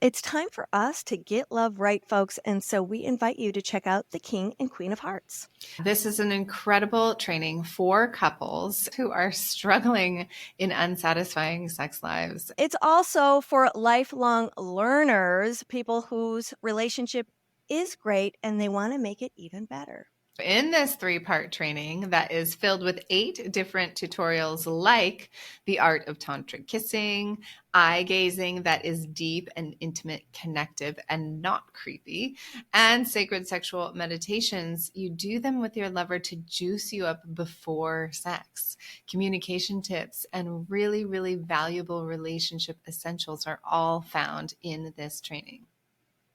It's time for us to get love right, folks. And so we invite you to check out the King and Queen of Hearts. This is an incredible training for couples who are struggling in unsatisfying sex lives. It's also for lifelong learners, people whose relationship is great and they want to make it even better. In this 3-part training that is filled with 8 different tutorials like the art of tantric kissing, eye gazing that is deep and intimate, connective, and not creepy, and sacred sexual meditations, you do them with your lover to juice you up before sex. Communication tips and really, really valuable relationship essentials are all found in this training.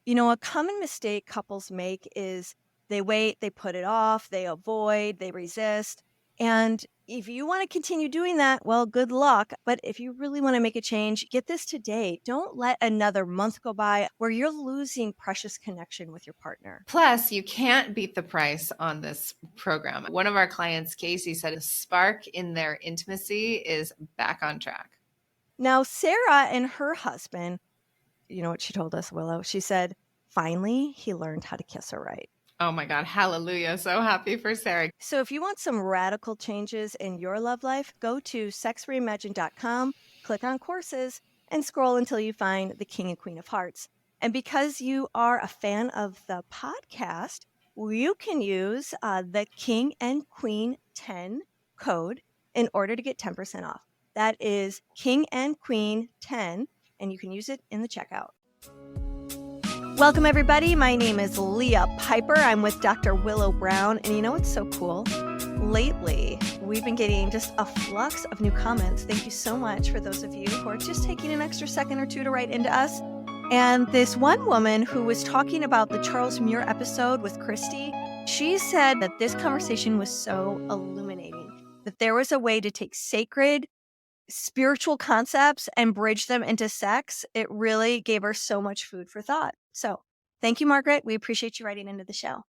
You know, a common mistake couples make is they wait, they put it off, they avoid, they resist. And if you want to continue doing that, well, good luck. But if you really want to make a change, get this today. Don't let another month go by where you're losing precious connection with your partner. Plus, you can't beat the price on this program. One of our clients, Casey, said a spark in their intimacy is back on track. Now, Sarah and her husband, you know what she told us, Willow? She said, finally, he learned how to kiss her right. Oh my God, hallelujah. So happy for Sarah. So if you want some radical changes in your love life, go to sexreimagined.com, click on courses, and scroll until you find the King and Queen of Hearts. And because you are a fan of the podcast, you can use the King and Queen 10 code in order to get 10% off. That is King and Queen 10, and you can use it in the checkout. Welcome, everybody. My name is Leah Piper. I'm with Dr. Willow Brown. And you know what's so cool? Lately, we've been getting just a flux of new comments. Thank you so much for those of you who are just taking an extra second or two to write into us. And this one woman who was talking about the Charles Muir episode with Christy, she said that this conversation was so illuminating, that there was a way to take sacred spiritual concepts and bridge them into sex. It really gave her so much food for thought. So thank you, Margaret. We appreciate you writing into the show.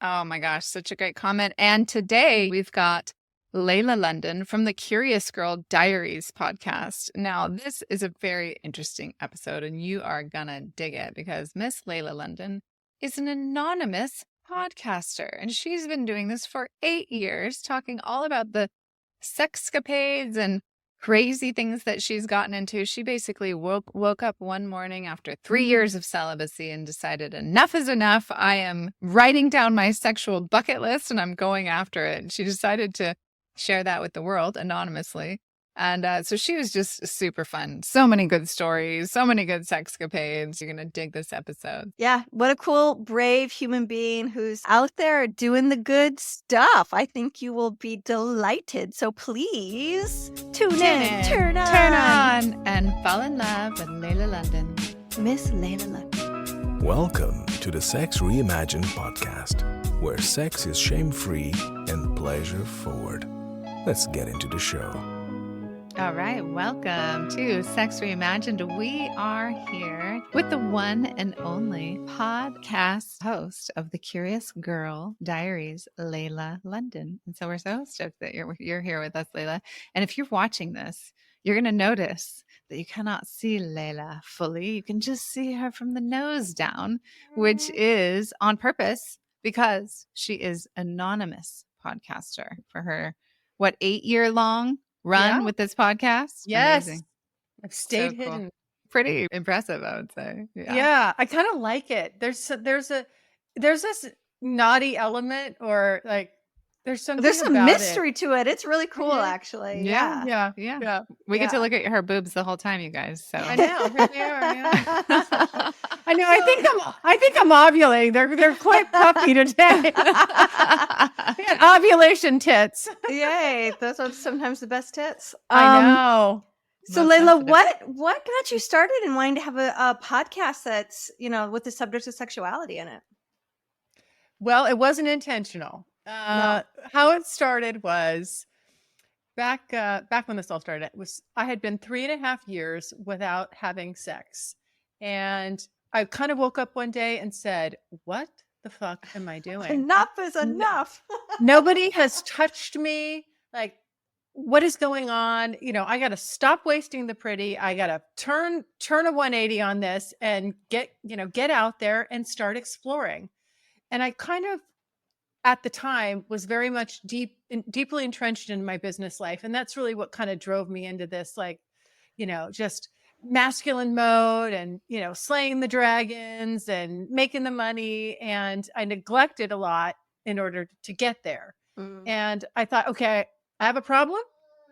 Oh my gosh, such a great comment. And today we've got Layla London from the Curious Girl Diaries podcast. Now, this is a very interesting episode and you are gonna dig it because Miss Layla London is an anonymous podcaster and she's been doing this for 8 years, talking all about the sexcapades and crazy things that she's gotten into. She basically woke up one morning after 3 years of celibacy and decided enough is enough. I am writing down my sexual bucket list and I'm going after it. And she decided to share that with the world anonymously. And so she was just super fun. So many good stories, so many good sexcapades. You're going to dig this episode. Yeah, what a cool, brave human being who's out there doing the good stuff. I think you will be delighted. So please tune in, turn on, and fall in love with Layla London. Miss Layla London. Welcome to the Sex Reimagined podcast, where sex is shame-free and pleasure-forward. Let's get into the show. All right, welcome to Sex Reimagined. We are here with the one and only podcast host of the Curious Girl Diaries, Layla London. And so we're so stoked that you're here with us, Layla. And if you're watching this, you're going to notice that you cannot see Layla fully. You can just see her from the nose down, which is on purpose because she is anonymous podcaster for her, 8-year-long run with this podcast? Yes. Amazing. I've stayed So cool. hidden. Pretty impressive, I would say. Yeah, I kind of like it. There's this naughty element or like there's something There's some about mystery to it. It's really cool, actually. Yeah. We get to Yeah. look at her boobs the whole time, you guys. So I know. Here they are, yeah. I know. I think I'm ovulating. They're quite puffy today. Yeah, ovulation tits. Yay. Those are sometimes the best tits. I know. So Most Layla, sensitive. what got you started in wanting to have a podcast that's, with the subject of sexuality in it? Well, it wasn't intentional. No. How it started was back when this all started. I had been 3.5 years without having sex, and I kind of woke up one day and said, "What the fuck am I doing? Enough is enough. Nobody has touched me. Like what is going on? I got to stop wasting the pretty. I got to turn a 180 on this and get out there and start exploring. And I kind of, at the time, was very much deeply entrenched in my business life. And that's really what kind of drove me into this, like, just masculine mode and, slaying the dragons and making the money. And I neglected a lot in order to get there. And I thought, okay, I have a problem.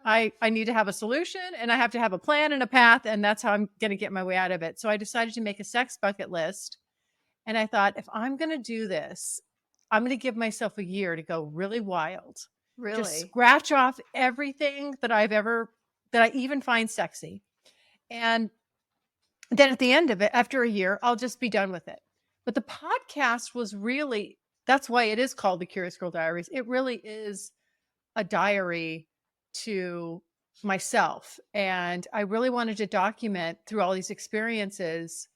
I need to have a solution, and I have to have a plan and a path. And that's how I'm going to get my way out of it. So I decided to make a sex bucket list. And I thought, if I'm going to do this, I'm going to give myself a year to go really wild. Really? Just scratch off everything that I even find sexy. And then at the end of it, after a year, I'll just be done with it. But the podcast was really, that's why it is called the Curious Girl Diaries. It really is a diary to myself. And I really wanted to document through all these experiences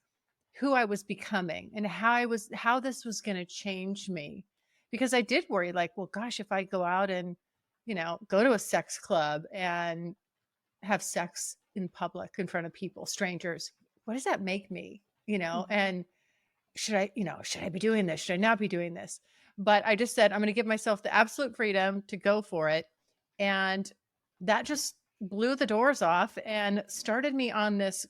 who I was becoming and how this was going to change me. Because I did worry, like, well, gosh, if I go out and, go to a sex club and have sex in public in front of people, strangers, what does that make me? And should I be doing this? Should I not be doing this? But I just said, I'm going to give myself the absolute freedom to go for it. And that just blew the doors off and started me on the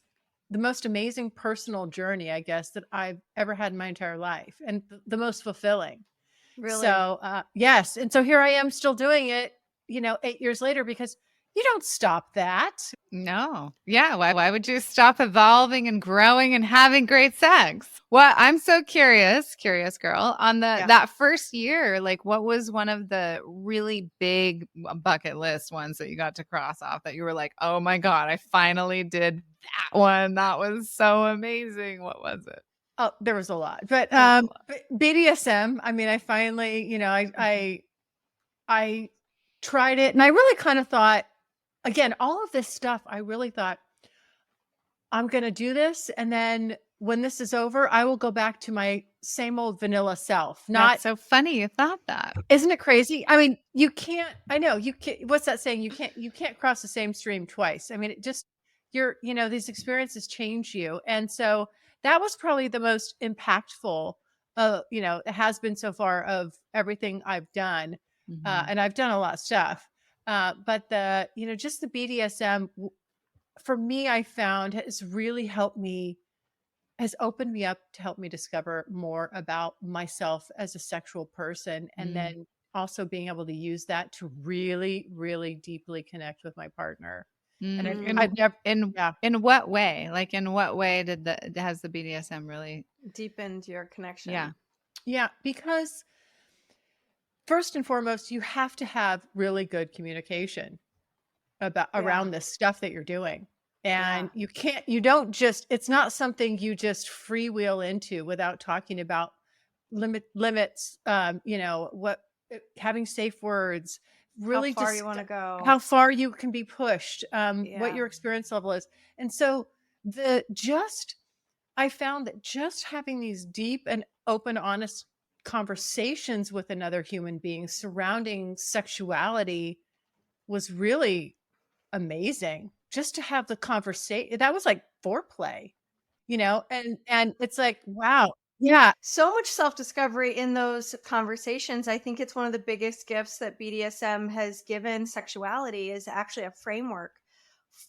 most amazing personal journey, I guess, that I've ever had in my entire life, and the most fulfilling. Really? So, yes. And so here I am still doing it, 8 years later, because you don't stop that. No. Yeah. Why would you stop evolving and growing and having great sex? Well, I'm so curious girl, on that first year, like, what was one of the really big bucket list ones that you got to cross off that you were like, oh my God, I finally did that one. That was so amazing. What was it? Oh, there was a lot, but BDSM. I mean, I finally, I tried it, and I really kind of thought, again, all of this stuff, I really thought, I'm going to do this. And then when this is over, I will go back to my same old vanilla self. That's so funny you thought that. Isn't it crazy? I mean, you can't, I know you can't, what's that saying? You can't cross the same stream twice. I mean, it just, these experiences change you. And so that was probably the most impactful, it has been so far of everything I've done. And I've done a lot of stuff. But just the BDSM, for me, I found has really has opened me up to help me discover more about myself as a sexual person. And then also being able to use that to really, really deeply connect with my partner. And I've never, in what way? Like, in what way has the BDSM really deepened your connection? Yeah, because first and foremost, you have to have really good communication around this stuff that you're doing. And it's not something you just freewheel into without talking about limits, having safe words, really how far you want to go, how far you can be pushed, what your experience level is. And so I found that just having these deep and open, honest conversations with another human being surrounding sexuality was really amazing. Just to have the conversation, that was like foreplay, and it's like, wow. Yeah. So much self-discovery in those conversations. I think it's one of the biggest gifts that BDSM has given sexuality is actually a framework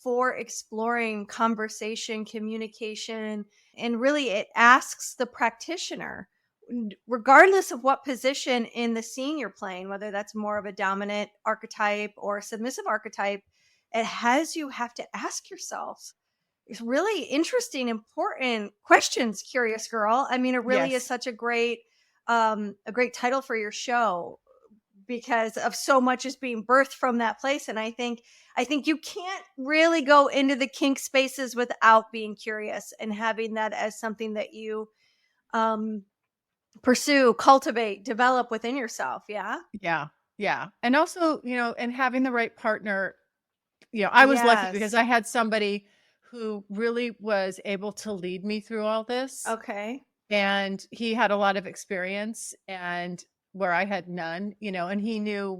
for exploring conversation, communication, and really it asks the practitioner, regardless of what position in the scene you're playing, whether that's more of a dominant archetype or a submissive archetype, it has you have to ask yourself it's really interesting, important questions, Curious Girl. I mean, it really is such a great title for your show because of so much is being birthed from that place. And I think you can't really go into the kink spaces without being curious and having that as something that you pursue, cultivate, develop within yourself. Yeah. Yeah. Yeah. And also, and having the right partner, I was lucky because I had somebody who really was able to lead me through all this. Okay. And he had a lot of experience and where I had none, and he knew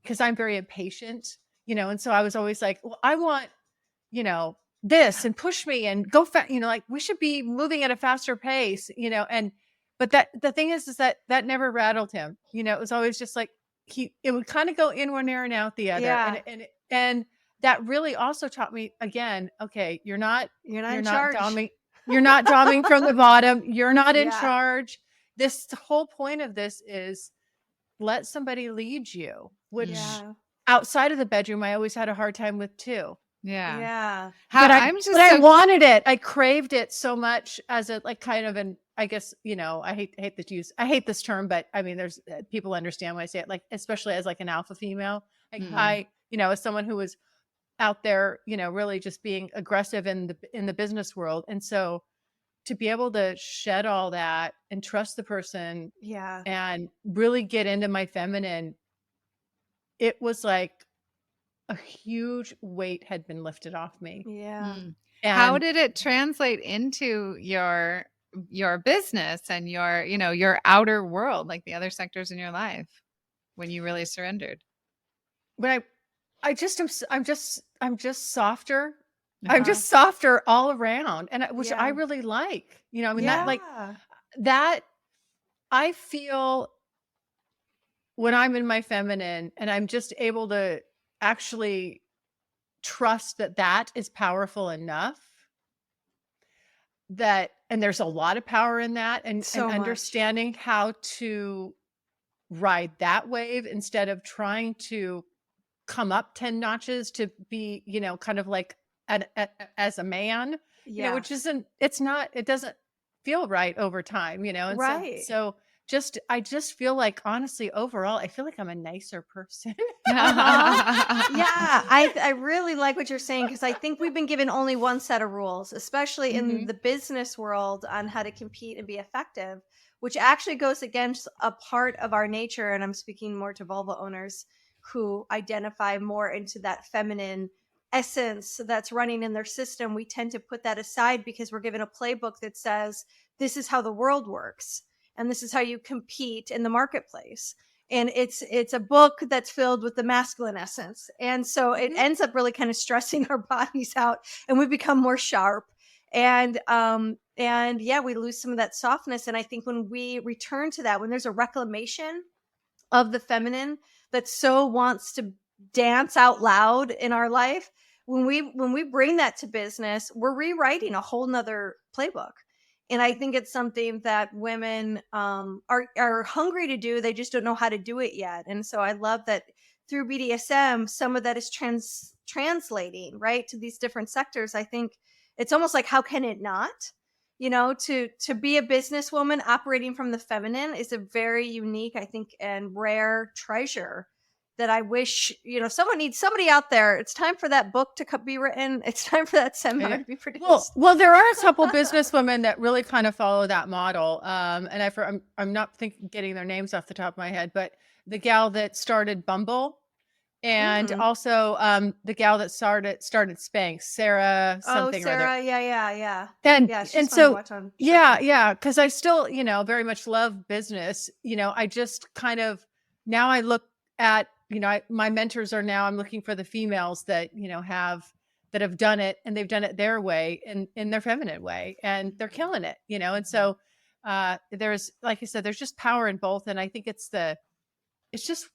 because I'm very impatient, and so I was always like, well, I want, this, and push me and go fast, like we should be moving at a faster pace, but the thing is that never rattled him. It was always just like, it would kind of go in one ear and out the other. Yeah. And that really also taught me again, okay, you're not in charge. You're not doming from the bottom. You're not in Yeah. charge. The whole point of this is let somebody lead you, which Yeah. outside of the bedroom, I always had a hard time with too. Yeah. Yeah. But I so wanted it. I craved it so much as a like kind of an, I guess, I hate this term, but I mean, there's people understand when I say it, like, especially as like an alpha female. Like I, as someone who was out there, really just being aggressive in the business world. And so to be able to shed all that and trust the person Yeah. and really get into my feminine, it was like a huge weight had been lifted off me. Yeah. And how did it translate into your business and your outer world, like the other sectors in your life, when you really surrendered? when I'm just softer. I'm just softer all around, and which I really like. That I feel when I'm in my feminine and I'm just able to actually trust that is powerful enough, and there's a lot of power in that, and understanding how to ride that wave instead of trying to come up 10 notches to be, kind of like as a man, which it doesn't feel right over time, and Right. so I just feel like, honestly, overall, I feel like I'm a nicer person. Yeah, I really like what you're saying, because I think we've been given only one set of rules, especially in the business world, on how to compete and be effective, which actually goes against a part of our nature. And I'm speaking more to vulva owners who identify more into that feminine essence that's running in their system. We tend to put that aside because we're given a playbook that says this is how the world works and this is how you compete in the marketplace. And it's a book that's filled with the masculine essence. And so it ends up really kind of stressing our bodies out, and we become more sharp. And we lose some of that softness. And I think when we return to that, when there's a reclamation of the feminine that so wants to dance out loud in our life, when we bring that to business, we're rewriting a whole nother playbook. And I think it's something that women are hungry to do. They just don't know how to do it yet. And so I love that through BDSM, some of that is translating right to these different sectors. I think it's almost like, how can it not? To be a businesswoman operating from the feminine is a very unique, I think, and rare treasure that I wish, someone needs somebody out there. It's time for that book to be written. It's time for that seminar to be produced. Well, there are a couple businesswomen that really kind of follow that model. And I'm not getting their names off the top of my head, but the gal that started Bumble, and also the gal that started Spanx, Sarah something. Oh, Sarah, or yeah. And so because I still, very much love business. I just kind of, now I look at, my mentors are now, I'm looking for the females that, that have done it, and they've done it their way, in their feminine way, and they're killing it, and so there's, like I said, there's just power in both. And I think it's just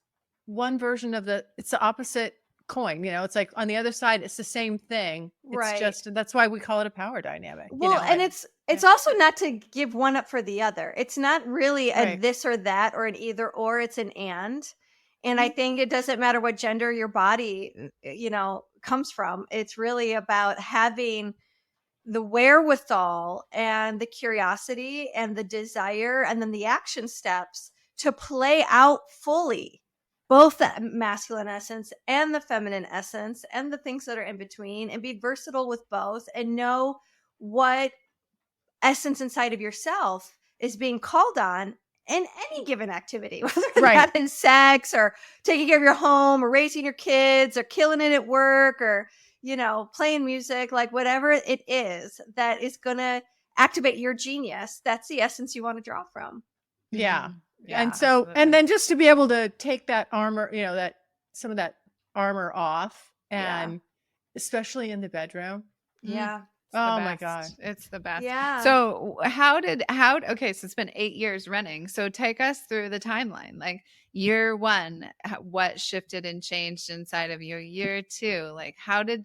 one version of it's the opposite coin. It's like on the other side, it's the same thing. It's just, that's why we call it a power dynamic. Well, and it's also not to give one up for the other. It's not really a this or that, or an either or, it's an and. And I think it doesn't matter what gender your body, comes from. It's really about having the wherewithal and the curiosity and the desire, and then the action steps to play out fully both the masculine essence and the feminine essence and the things that are in between, and be versatile with both, and know what essence inside of yourself is being called on in any given activity, whether that in sex, or taking care of your home, or raising your kids, or killing it at work, or, playing music, like whatever it is that is going to activate your genius. That's the essence you want to draw from. Yeah. And so, absolutely. And then just to be able to take that armor, that some of that armor off, and especially in the bedroom. Yeah. Oh my God. It's the best. Yeah. So okay, so it's been 8 years running. So take us through the timeline. Like year 1, what shifted and changed inside of you? Year 2, like how did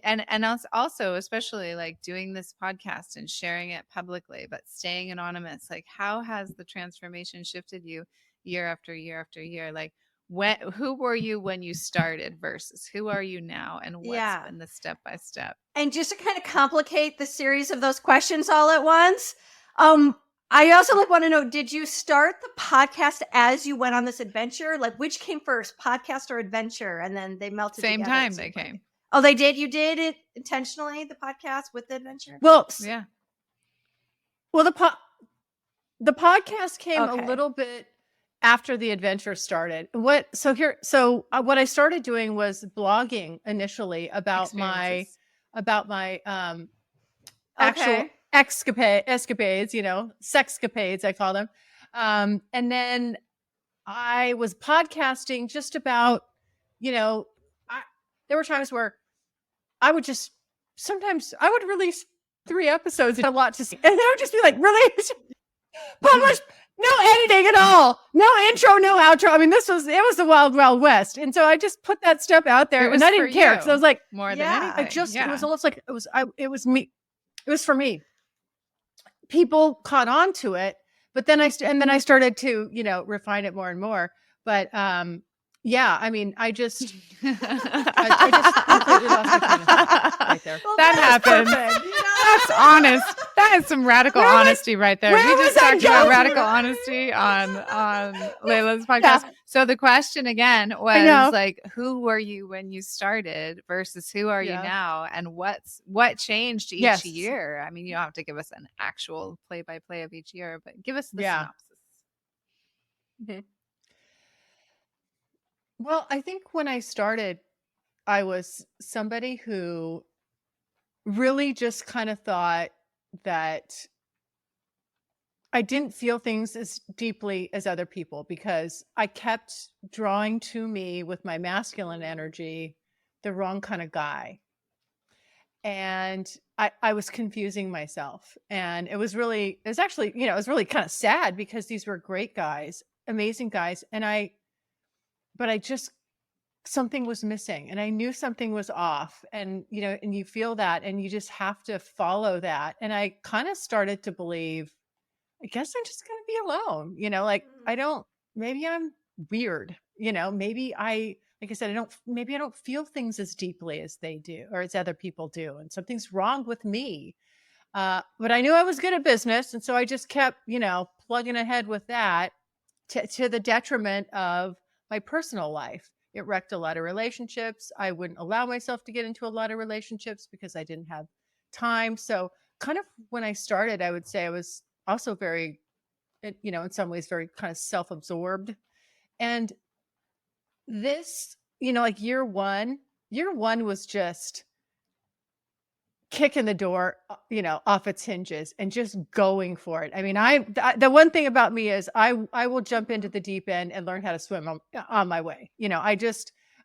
and also especially like doing this podcast and sharing it publicly, but staying anonymous, like how has the transformation shifted you year after year after year? Like who were you when you started versus who are you now, and what's been the step by step? And just to kind of complicate the series of those questions all at once, I also want to know, did you start the podcast as you went on this adventure? Like which came first, podcast or adventure? And then they melted Same together time they came. Oh, they did? You did it intentionally, the podcast with the adventure? Well, yeah. Well, the podcast came a little bit after the adventure started. What I started doing was blogging initially about my actual escapades, sexcapades, I call them. And then I was podcasting just about, there were times where sometimes I would release 3 episodes, a lot to see. And I would just be like, release, publish, no editing at all. No intro, no outro. I mean, it was the wild, wild west. And so I just put that stuff out there, and I didn't care because I was like, more than anything. It was almost like it was me. It was for me. People caught on to it, but then I started to, refine it more and more. But, I mean, I just completely lost my train of thought right there. Well, that happens. That's honest. That is some radical honesty right there. We just talked about radical honesty on Layla's podcast. Yeah. So the question again was like, who were you when you started versus who are you now, and what changed each year? I mean, you don't have to give us an actual play-by-play of each year, but give us the synopsis. Mm-hmm. Well, I think when I started, I was somebody who really just kind of thought that I didn't feel things as deeply as other people, because I kept drawing to me with my masculine energy the wrong kind of guy. And I was confusing myself. And it was really kind of sad, because these were great guys, amazing guys. But I just, something was missing, and I knew something was off, and, and you feel that, and you just have to follow that. And I kind of started to believe, I guess I'm just going to be alone, maybe I'm weird, maybe like I said, I don't feel things as deeply as they do, or as other people do. And something's wrong with me. But I knew I was good at business. And so I just kept, plugging ahead with that to the detriment of my personal life. It wrecked a lot of relationships. I wouldn't allow myself to get into a lot of relationships because I didn't have time. So kind of when I started, I would say I was also very, in some ways very kind of self-absorbed. And this, like year one was just kicking the door, off its hinges and just going for it. I mean, the one thing about me is I will jump into the deep end and learn how to swim on my way.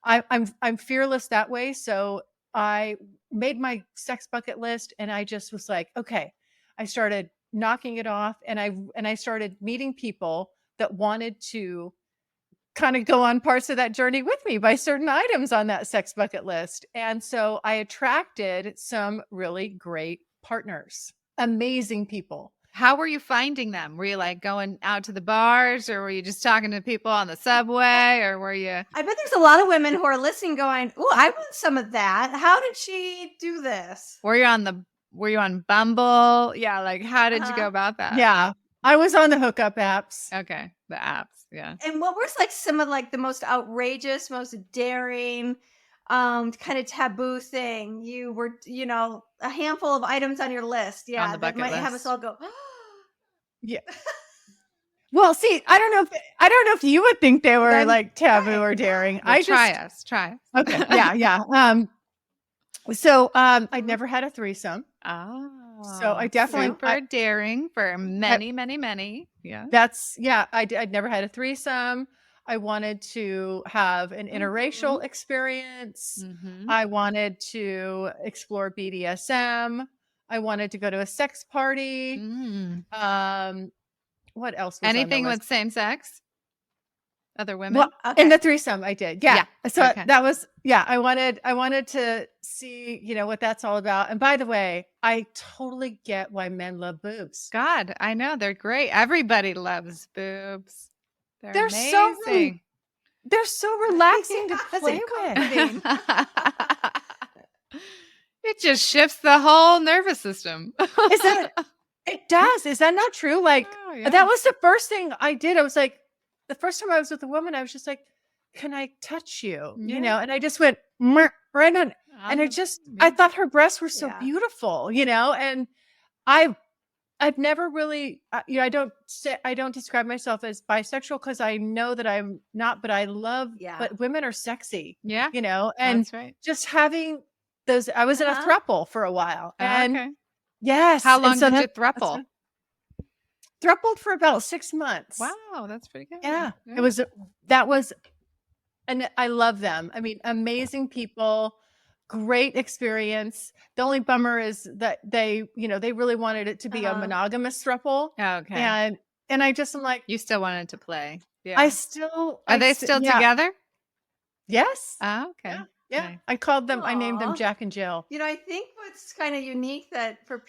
I'm fearless that way. So I made my sex bucket list, and I just was like, okay, I started knocking it off, and I started meeting people that wanted to kind of go on parts of that journey with me by certain items on that sex bucket list. And so I attracted some really great partners, amazing people. How were you finding them? Were you like going out to the bars, or were you just talking to people on the subway, or were you? I bet there's a lot of women who are listening going, "Oh, I want some of that. How did she do this?" Were you on Bumble? Yeah. Like, how did you go about that? Yeah. I was on the hookup apps. Okay. The apps. Yeah. And what was like some of like the most outrageous, most daring, kind of taboo thing? You were, a handful of items on your list. Yeah. On the bucket that might list. have us all go, yeah. Well, see, I don't know if you would think they were like taboo or daring. Well, try us. Okay. Yeah. So, I'd never had a threesome. Oh. So I definitely super daring for many. Yeah. I'd never had a threesome. I wanted to have an interracial experience. Mm-hmm. I wanted to explore BDSM. I wanted to go to a sex party. What else was Anything on the with list? same sex? Other women? Well, Okay. in the threesome I did. Yeah. So Okay. that was, I wanted to see, what that's all about. And by the way, I totally get why men love boobs. God, I know. They're great. Everybody loves boobs. They're amazing. They're so relaxing to Yes, play and with. It just shifts the whole nervous system. It does. Is that not true? Like, Oh, yeah. that was the first thing I did. I was like, the first time I was with a woman, I was just like, can I touch you? Yeah. And I just went right on. And I thought her breasts were so Yeah. beautiful, and I've never really, I don't describe myself as bisexual because I know that I'm not, but I love, but women are sexy, Yeah. and That's right. just having those, I was in a throuple for a while. And okay. yes. How long and so did you that- throuple? Throupled for about 6 months. Wow, that's pretty good. Yeah. And I love them. I mean, amazing people, great experience. The only bummer is that they really wanted it to be a monogamous throuple. Okay. And I just am like, You still wanted to play. Yeah. Are they still together? Yes. Oh, okay. Yeah. Nice. I named them Aw. Jack and Jill. I think what's kind of unique that for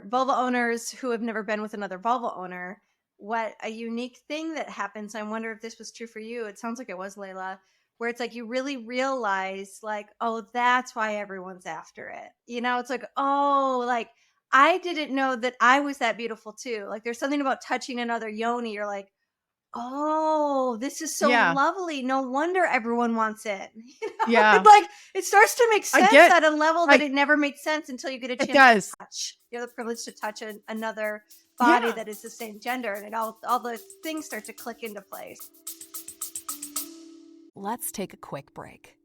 vulva owners who have never been with another vulva owner, what a unique thing that happens. I wonder if this was true for you. It sounds like it was, Layla, where it's like you really realize like, oh, that's why everyone's after it. It's like, oh, like I didn't know that I was that beautiful too. Like there's something about touching another yoni. You're like, oh, this is so lovely. No wonder everyone wants it. Yeah. Like it starts to make sense at a level that I- it never made sense until you get a chance It does. to touch. You have the privilege to touch another body that is the same gender, and all the things start to click into place. Let's take a quick break.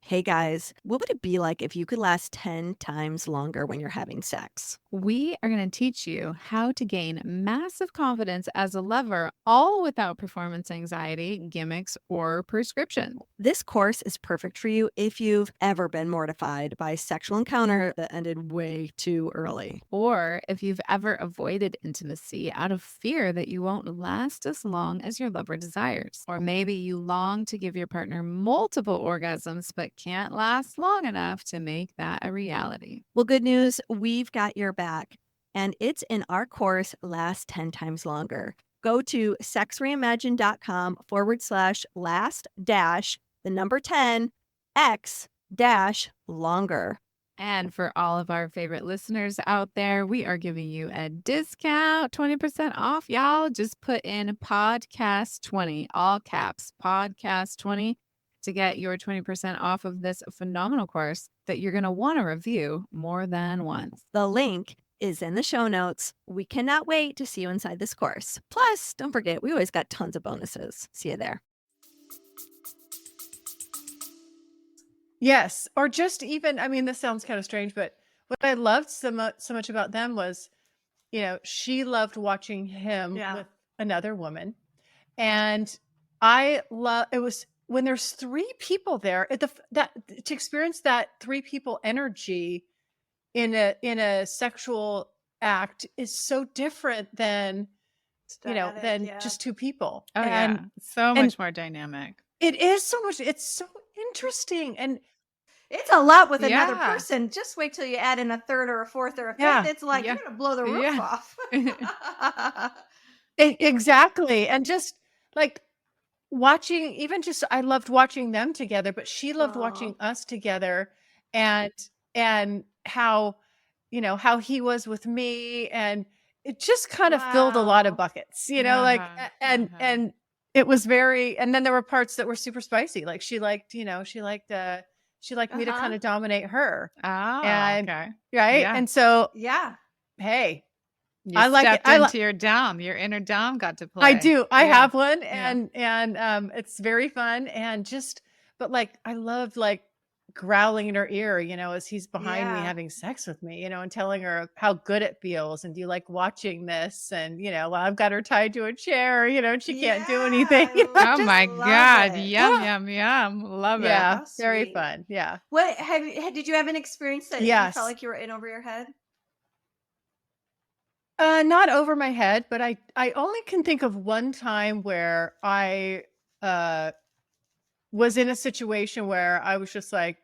Hey guys, what would it be like if you could last 10 times longer when you're having sex? We are going to teach you how to gain massive confidence as a lover, all without performance anxiety, gimmicks, or prescription. This course is perfect for you if you've ever been mortified by a sexual encounter that ended way too early. Or if you've ever avoided intimacy out of fear that you won't last as long as your lover desires. Or maybe you long to give your partner multiple orgasms but can't last long enough to make that a reality. Well, good news, we've got your back, and it's in our course, Last 10 Times Longer. Go to sexreimagined.com/last-10x-longer. And for all of our favorite listeners out there, we are giving you a discount, 20% off, y'all. Just put in podcast 20, all caps, podcast 20, to get your 20% off of this phenomenal course that you're going to want to review more than once. The link is in the show notes. We cannot wait to see you inside this course. Plus, don't forget, we always got tons of bonuses. See you there. Yes. Or just even, I mean, this sounds kind of strange, but what I loved so much about them was, she loved watching him with another woman. And it was when there's 3 people there, to experience that 3 people energy in a sexual act is so different than just 2 people. Oh, and so much more dynamic. it is so much. It's so interesting. And it's a lot with another person. Just wait till you add in a third or a fourth or a fifth. It's like you're going to blow the roof off. Exactly. And just like watching, I loved watching them together, but she loved watching us together, and how he was with me, and it just kind of filled a lot of buckets, and it was very, and then there were parts that were super spicy. Like she liked me to kind of dominate her. Okay. Right. Yeah. And so, hey, I like stepped it. into your dom. Your inner dom got to play. I do. I have one, and it's very fun, and but like I loved like growling in her ear, as he's behind me Yeah. having sex with me, and telling her how good it feels. And do you like watching this? And, well, I've got her tied to a chair, and she can't do anything. I Oh just my love God. it. Yum, yum, yum. Love it. Yeah. How Very sweet. fun. Yeah. What did you have an experience that you Yes. felt like you were in over your head? Not over my head, but I only can think of one time where I was in a situation where I was just like,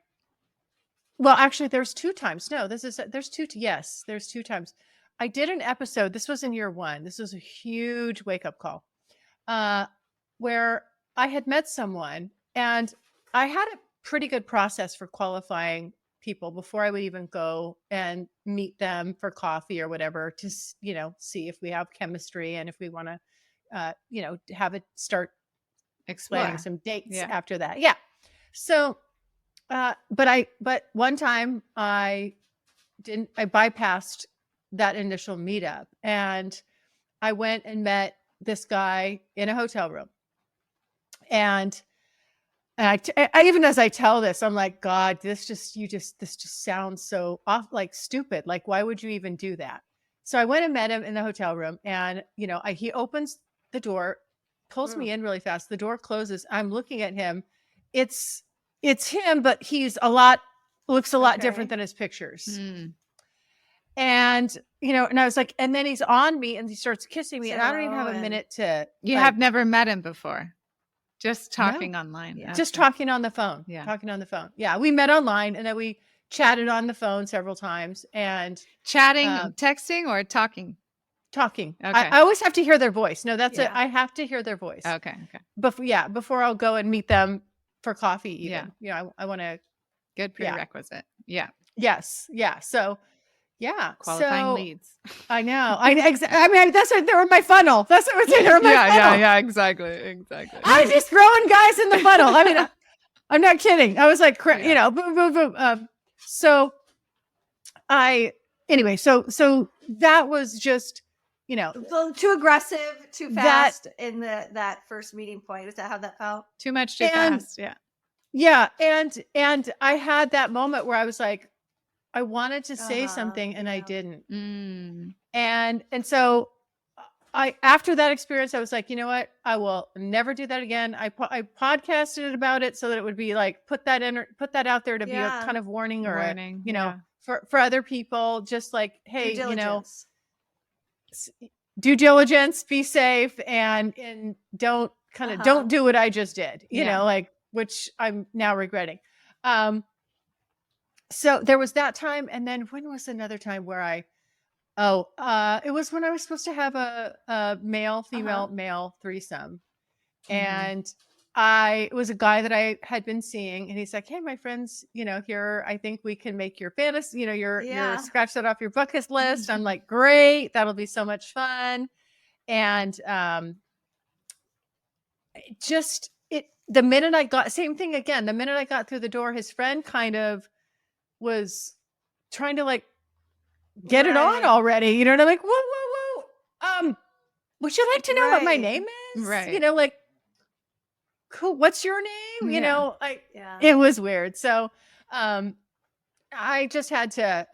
well, actually, there's 2 times. No, there's 2. Yes, there's 2 times. I did an episode. This was in year 1. This was a huge wake up call, where I had met someone, and I had a pretty good process for qualifying people before I would even go and meet them for coffee or whatever to, see if we have chemistry and if we want to, have it start explaining some dates after that. Yeah. So, but one time I bypassed that initial meetup, and I went and met this guy in a hotel room. And I even as I tell this, I'm like, God, this just sounds so off, like stupid. Like, why would you even do that? So I went and met him in the hotel room, and he opens the door, pulls me in really fast. The door closes. I'm looking at him. It's him, but he's looks a lot different than his pictures. Mm. And and I was like, and then he's on me and he starts kissing me, and I don't even have a minute to. You have never met him before. Just talking online. Yeah. Just talking on the phone. Yeah. Talking on the phone. Yeah. We met online, and then we chatted on the phone several times. And chatting, texting, or talking? Talking. Okay. I always have to hear their voice. No, that's it. I have to hear their voice. Okay. Before I'll go and meet them for coffee even. Yeah. I want to. Good prerequisite. Yeah. Yes. Yeah. So, yeah. Qualifying leads. I know. I mean, that's what they're in my funnel. That's what I was saying. They're in my funnel. Yeah. Exactly. I'm just throwing guys in the funnel. I mean, I'm not kidding. I was like, boom, boom, boom. So so that was just, too aggressive, too fast in that first meeting point. Is that how that felt? Too much, too fast. Yeah. Yeah. And I had that moment where I was like, I wanted to say something and I didn't. Mm. And so after that experience, I was like, you know what? I will never do that again. I podcasted about it so that it would be like, put that out there to be a kind of warning or for other people, just like, hey, due diligence, be safe, and don't don't do what I just did, which I'm now regretting. So there was that time. And then when was another time where it was when I was supposed to have a male, female, male threesome. And it was a guy that I had been seeing, and he's like, hey, my friends, here, I think we can make your fantasy, your scratch that off your bucket list. I'm like, great. That'll be so much fun. And the minute I got through the door, his friend kind of was trying to like get it on already, and I'm like, whoa. Would you like to know what my name is? Right. Like, cool. What's your name? It was weird. So, I just had to,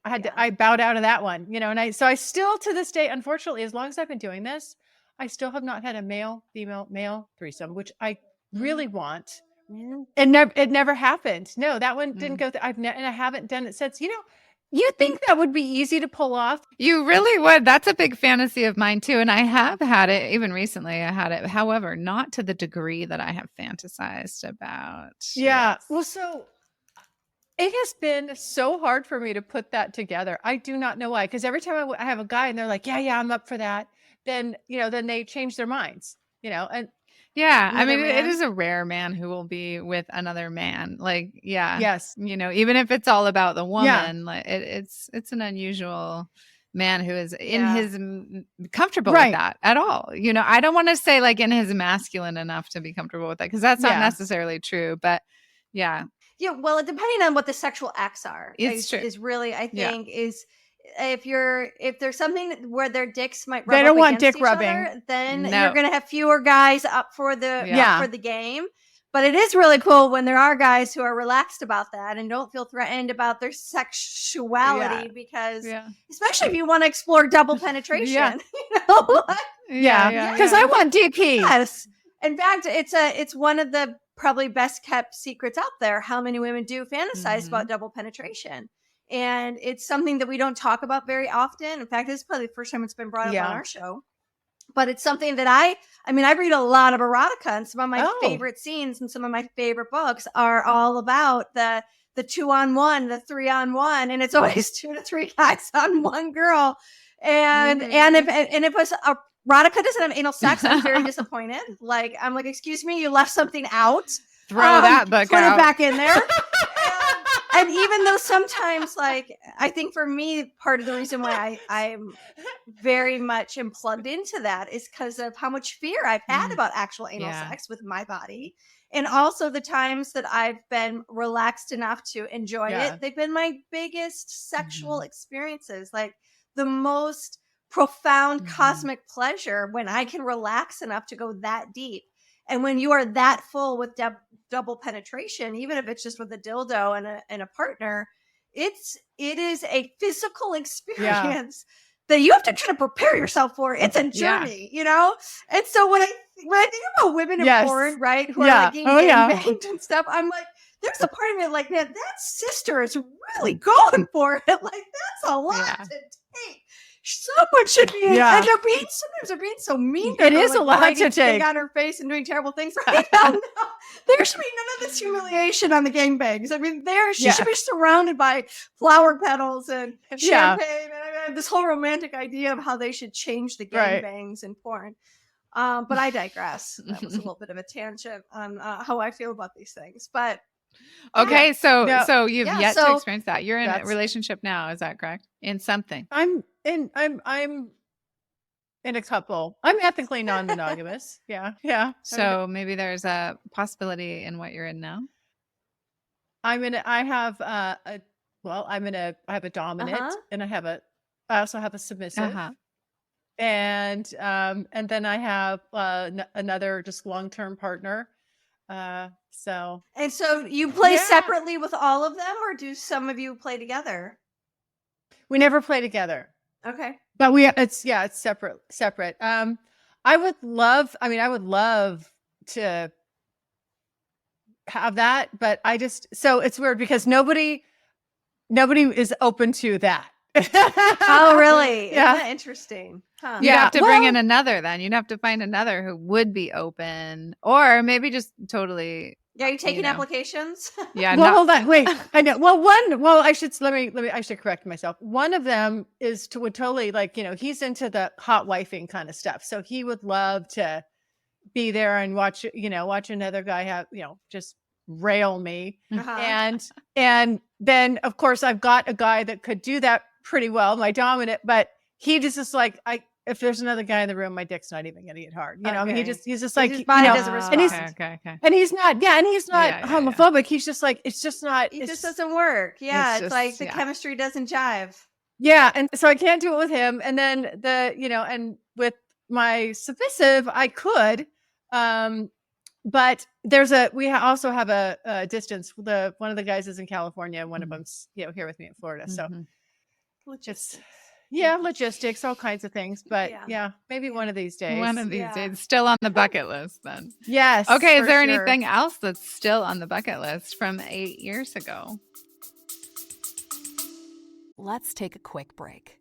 I bowed out of that one, and I still to this day, unfortunately, as long as I've been doing this, I still have not had a male, female, male threesome, which I really want. And it never happened. No, that one didn't go. And I haven't done it since. You think that would be easy to pull off? You really would. That's a big fantasy of mine too. And I have had it even recently. I had it, however, not to the degree that I have fantasized about. Yeah. Yes. Well, so it has been so hard for me to put that together. I do not know why. Because every time I have a guy and they're like, yeah, I'm up for that. Then, then they change their minds, and yeah, I mean, it is a rare man who will be with another man. Like, yeah, yes, even if it's all about the woman, like it's an unusual man who is in his comfortable with that at all. I don't want to say like in his masculine enough to be comfortable with that, because that's not necessarily true. But yeah, well, depending on what the sexual acts are, is really, I think, is. If there's something where their dicks might rub they don't up want against dick each rubbing, other, then you're gonna have fewer guys up for the for the game. But it is really cool when there are guys who are relaxed about that and don't feel threatened about their sexuality because, especially if you want to explore double penetration, you know? Because I want DP. Yes. In fact, it's one of the probably best kept secrets out there. How many women do fantasize about double penetration? And it's something that we don't talk about very often. In fact, this is probably the first time it's been brought up on our show. But it's something that I read a lot of erotica, and some of my favorite scenes and some of my favorite books are all about the 2-on-1, the 3-on-1, and it's always 2 to 3 guys on one girl. And if erotica doesn't have anal sex, I'm very disappointed. Like, I'm like, excuse me, you left something out. Throw that book put out. it back in there. And even though sometimes, like, I think for me, part of the reason why I'm very much am plugged into that is because of how much fear I've had about actual anal sex with my body. And also the times that I've been relaxed enough to enjoy it. They've been my biggest sexual experiences, like the most profound cosmic pleasure when I can relax enough to go that deep. And when you are that full with double penetration, even if it's just with a dildo and a partner, it is a physical experience that you have to try to prepare yourself for. It's a journey, you know? And so when I think about women in porn, right, who are like getting gangbanged and stuff, I'm like, there's a part of me like, man, that sister is really going for it. Like, that's a lot to take. Someone should be, and sometimes they're being so mean. It is a lot to take on her face and doing terrible things. Right now, no, there should be none of this humiliation on the gangbangs. I mean, she should be surrounded by flower petals and champagne and this whole romantic idea of how they should change the gangbangs in porn. But I digress. That was a little bit of a tangent on how I feel about these things. But okay, so you've yet to experience that. You're in a relationship now, is that correct? In something. I'm in a couple. I'm ethically non-monogamous. Yeah. So maybe there's a possibility in what you're in now. I have a dominant and I also have a submissive. And then I have another just long-term partner. So you play separately with all of them, or do some of you play together? We never play together. Okay. But it's separate. I would love to have that, but so it's weird because nobody is open to that. Oh, really? Isn't that interesting? Huh. You'd have to bring in another then. You'd have to find another who would be open, or maybe just totally. Yeah, you taking applications? Yeah. Well, hold on. Wait. I know. Well, I should correct myself. One of them would totally he's into the hot wifing kind of stuff. So he would love to be there and watch another guy have, just rail me. And then of course I've got a guy that could do that pretty well, my dominant, but he just is like, if there's another guy in the room, my dick's not even going to get hard. You know, I mean, he's just like, his body doesn't respond. And he's not homophobic. He's just like, it's just not. It just doesn't work. Yeah. It's like the chemistry doesn't jive. Yeah. And so I can't do it with him. And then and with my submissive, I could, but we also have a distance. One of the guys is in California and one of them's, here with me in Florida. So logistics, all kinds of things. But maybe one of these days. One of these days. Still on the bucket list then. Yes. Okay. Is there anything else that's still on the bucket list from 8 years ago? Let's take a quick break.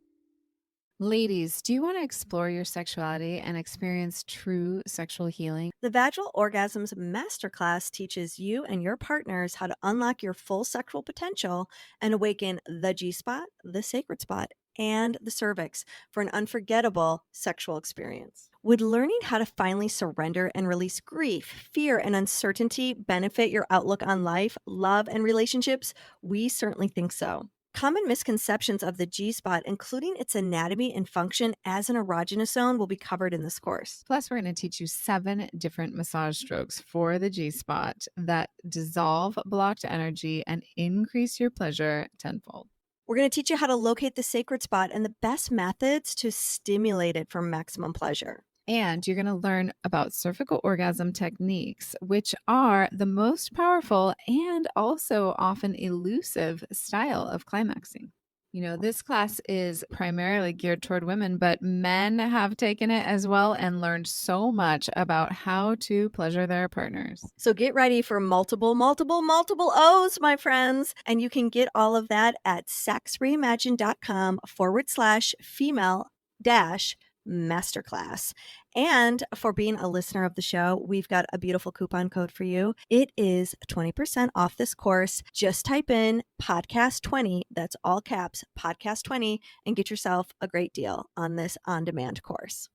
Ladies, do you want to explore your sexuality and experience true sexual healing? The Vaginal Orgasms Masterclass teaches you and your partners how to unlock your full sexual potential and awaken the G-spot, the sacred spot, and the cervix for an unforgettable sexual experience. Would learning how to finally surrender and release grief, fear, and uncertainty benefit your outlook on life, love, and relationships? We certainly think so. Common misconceptions of the G-spot, including its anatomy and function as an erogenous zone, will be covered in this course. Plus, we're going to teach you 7 different massage strokes for the G-spot that dissolve blocked energy and increase your pleasure tenfold. We're going to teach you how to locate the sacred spot and the best methods to stimulate it for maximum pleasure. And you're going to learn about cervical orgasm techniques, which are the most powerful and also often elusive style of climaxing. You know, this class is primarily geared toward women, but men have taken it as well and learned so much about how to pleasure their partners. So get ready for multiple O's, my friends. And you can get all of that at sexreimagined.com/female-masterclass. And for being a listener of the show, we've got a beautiful coupon code for you. It is 20% off this course. Just type in podcast20, that's all caps, podcast20, and get yourself a great deal on this on-demand course.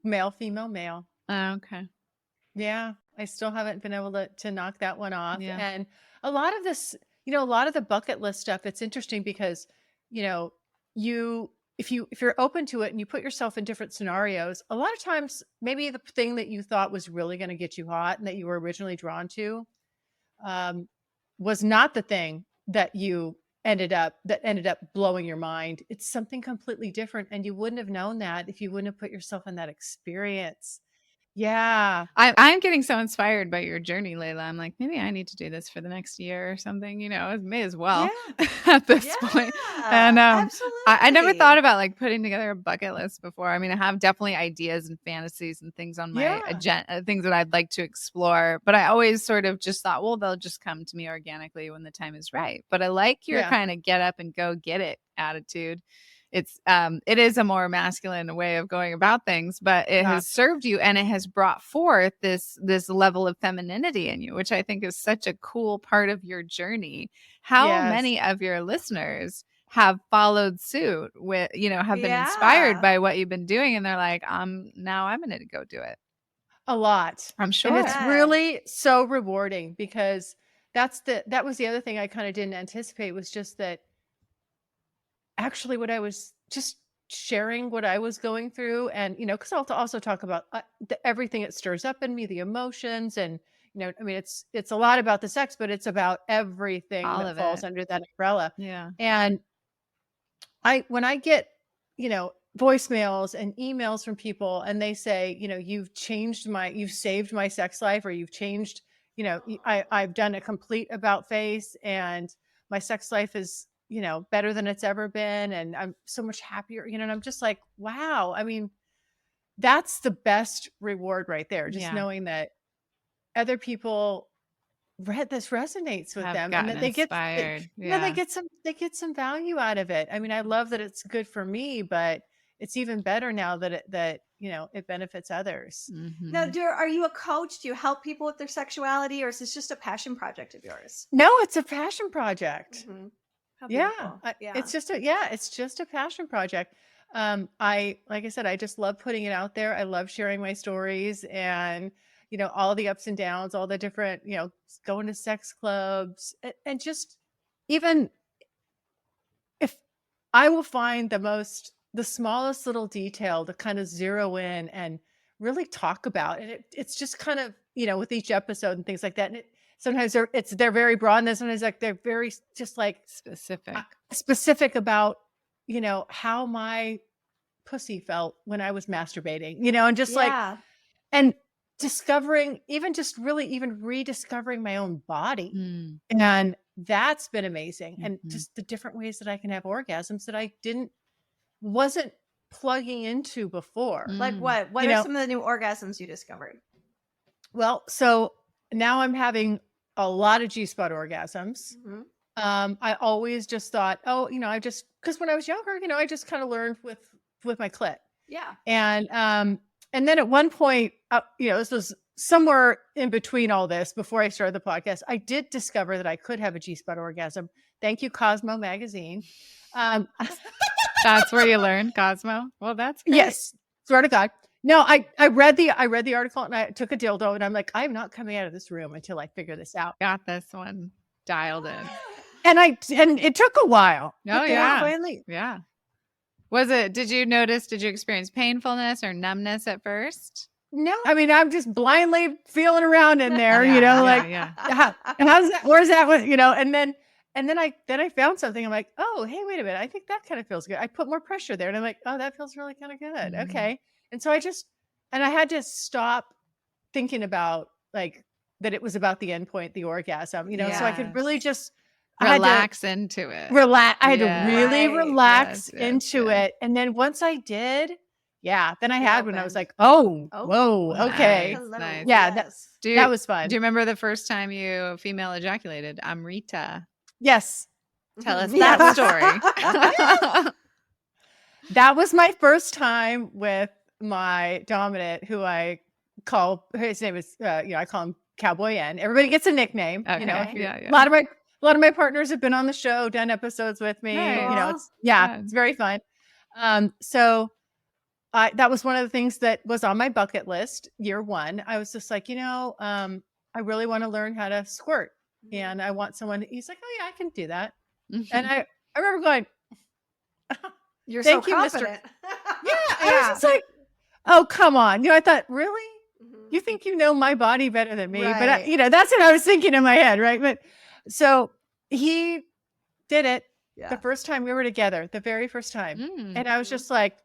Male, female, male. Okay. Yeah. I still haven't been able to knock that one off. Yeah. And a lot of this, a lot of the bucket list stuff, it's interesting because, if you're open to it and you put yourself in different scenarios, a lot of times maybe the thing that you thought was really going to get you hot and that you were originally drawn to was not the thing that ended up blowing your mind. It's something completely different. And you wouldn't have known that if you wouldn't have put yourself in that experience. Yeah. I'm getting so inspired by your journey, Layla. I'm like, maybe I need to do this for the next year or something. I may as well at this point. And absolutely. I never thought about like putting together a bucket list before. I mean, I have definitely ideas and fantasies and things on my agenda, things that I'd like to explore. But I always sort of just thought, well, they'll just come to me organically when the time is right. But I like your kind of get up and go get it attitude. It is a more masculine way of going about things, but it has served you and it has brought forth this level of femininity in you, which I think is such a cool part of your journey. How many of your listeners have followed suit with, have been inspired by what you've been doing and they're like, now I'm going to go do it. A lot. I'm sure. And it's really so rewarding because that was the other thing I kind of didn't anticipate was just that actually what I was just sharing what I was going through and, because I'll also talk about everything it stirs up in me, the emotions and, it's a lot about the sex, but it's about everything that falls under that umbrella. Yeah. And when I get, voicemails and emails from people and they say, you've saved my sex life or you've changed, I've done a complete about face and my sex life is, better than it's ever been. And I'm so much happier, and I'm just like, wow. I mean, that's the best reward right there. Just knowing that other people this resonates with them and that they inspired. they get some value out of it. I mean, I love that it's good for me, but it's even better now that it benefits others. Mm-hmm. Now, are you a coach? Do you help people with their sexuality or is this just a passion project of yours? No, it's a passion project. Mm-hmm. It's just a passion project. Like I said, I just love putting it out there. I love sharing my stories and, all the ups and downs, all the different, going to sex clubs and just even if I will find the smallest little detail to kind of zero in and really talk about. And it's just kind of, with each episode and things like that. And sometimes they're very broad and then sometimes like they're very just like specific about, how my pussy felt when I was masturbating, and just like, and discovering, even rediscovering my own body. And that's been amazing. And just the different ways that I can have orgasms that I wasn't plugging into before. Like what are some of the new orgasms you discovered? Well, so now I'm having a lot of G-spot orgasms. Mm-hmm. I always just thought, because when I was younger, I just kind of learned with my clit. Yeah. And then at one point, this was somewhere in between all this before I started the podcast, I did discover that I could have a G-spot orgasm. Thank you, 𝐃𝐨𝐬 magazine. That's where you learned 𝐃𝐨𝐬. Well, that's great. Yes. Swear to God. No, I read the article and I took a dildo and I'm like, I'm not coming out of this room until I figure this out. Got this one dialed in. And it took a while. Oh yeah. Finally. Yeah. Did you experience painfulness or numbness at first? No, I mean, I'm just blindly feeling around in there, How's that? Where's that? and And then I found something. I'm like, oh, hey, wait a minute. I think that kind of feels good. I put more pressure there, and I'm like, oh, that feels really kind of good. Okay. And so I had to stop thinking about like that it was about the endpoint, the orgasm, so I could really just relax into it. Relax. I had to Yeah. really Right. relax Yes, into it. And then once I did, then I had when I was opened. like, oh, Oh, whoa, okay. Nice, Hello. nice. Yeah, Yes. that was fun. Do you remember the first time you female ejaculated? I'm Rita. Yes. Tell us Yeah. that story. That was my first time with my dominant, who I call, his name is, I call him Cowboy N. Everybody gets a nickname. Okay. A lot of my partners have been on the show, done episodes with me. Nice. It's very fun. So that was one of the things that was on my bucket list. Year one, I was just like, I really want to learn how to squirt, and I want someone. He's like, oh yeah, I can do that. And I remember going, You're Thank so you, Mr. confident. I was just like, oh, come on. I thought, really? You think you know my body better than me? Right. But that's what I was thinking in my head, right? But so he did it the first time we were together, the very first time. And I was just like,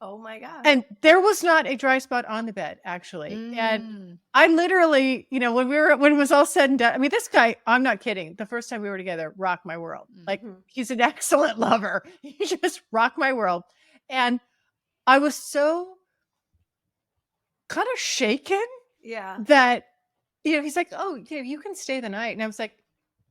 Oh my God. and there was not a dry spot on the bed, actually. And I literally, when it was all said and done, I mean, this guy, I'm not kidding. The first time we were together, rocked my world. Like, he's an excellent lover. He just rocked my world. And I was so kind of shaken that, he's like, oh, you can stay the night. And I was like,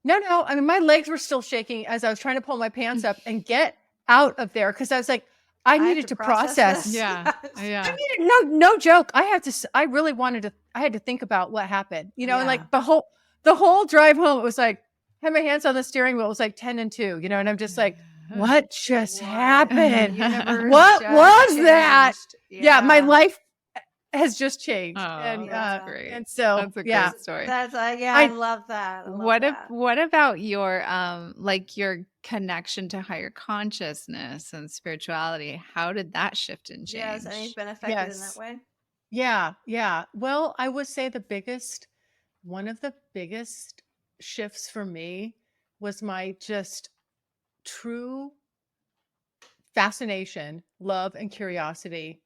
no. I mean, my legs were still shaking as I was trying to pull my pants up and get out of there. Cause I was like, I needed to process. this. Yeah. I needed, no joke. I had to think about what happened, and like the whole drive home, it was like, I had my hands on the steering wheel. It was like 10 and 2, and I'm just like, what just happened? Universe What just was that? changed. Yeah. My life has just changed. Oh, And, that's great. and so, That's a great story. That's I love that. I love that. What about your your connection to higher consciousness and spirituality? How did that shift and change? Yes, and you've been affected in that way. Yeah. Well, I would say one of the biggest shifts for me was my just true fascination, love, and curiosity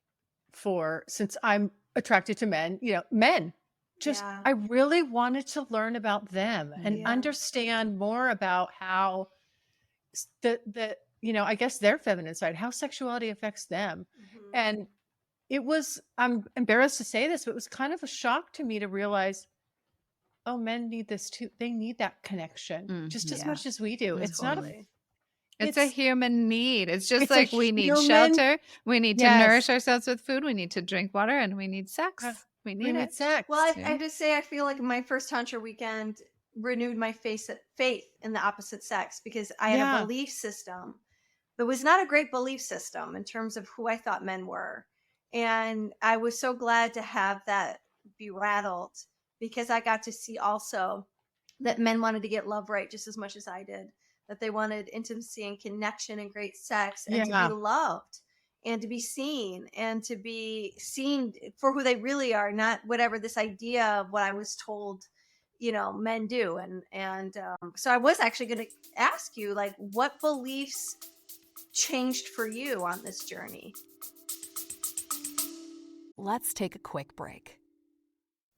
since I'm attracted to men, men. I really wanted to learn about them and understand more about how I guess their feminine side, how sexuality affects them. And I'm embarrassed to say this, but it was kind of a shock to me to realize, oh, men need this too. They need that connection just as much as we do. It's It's a human need. It's just it's like a we need human- shelter. We need to nourish ourselves with food. We need to drink water, and we need sex. We need it. sex. Well, I have to say, I feel like my first tantra weekend renewed my faith in the opposite sex, because I had a belief system that was not a great belief system in terms of who I thought men were. And I was so glad to have that be rattled, because I got to see also that men wanted to get love right just as much as I did, that they wanted intimacy and connection and great sex and to be loved and to be seen for who they really are, not whatever this idea of what I was told, men do. And so I was actually going to ask you, like, what beliefs changed for you on this journey? Let's take a quick break.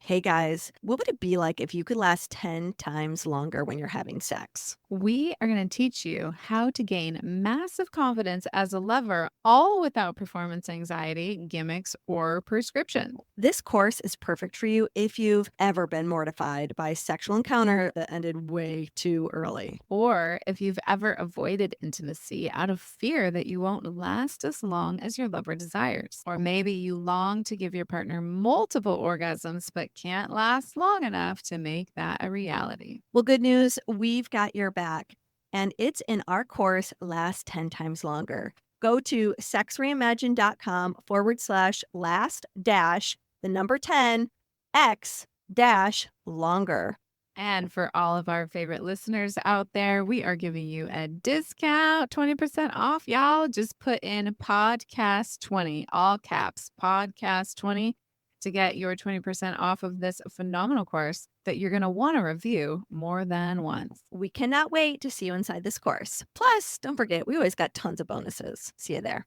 Hey guys, what would it be like if you could last 10 times longer when you're having sex? We are going to teach you how to gain massive confidence as a lover, all without performance anxiety, gimmicks, or prescription. This course is perfect for you if you've ever been mortified by a sexual encounter that ended way too early. Or if you've ever avoided intimacy out of fear that you won't last as long as your lover desires. Or maybe you long to give your partner multiple orgasms but can't last long enough to make that a reality. Well, good news, we've got your back, and it's in our course, Last 10 Times Longer. Go to sexreimagined.com/last-10x-longer. And for all of our favorite listeners out there, we are giving you a discount, 20% off, y'all. Just put in podcast 20, all caps, podcast 20, to get your 20% off of this phenomenal course that you're going to want to review more than once. We cannot wait to see you inside this course. Plus, don't forget, we always got tons of bonuses. See you there.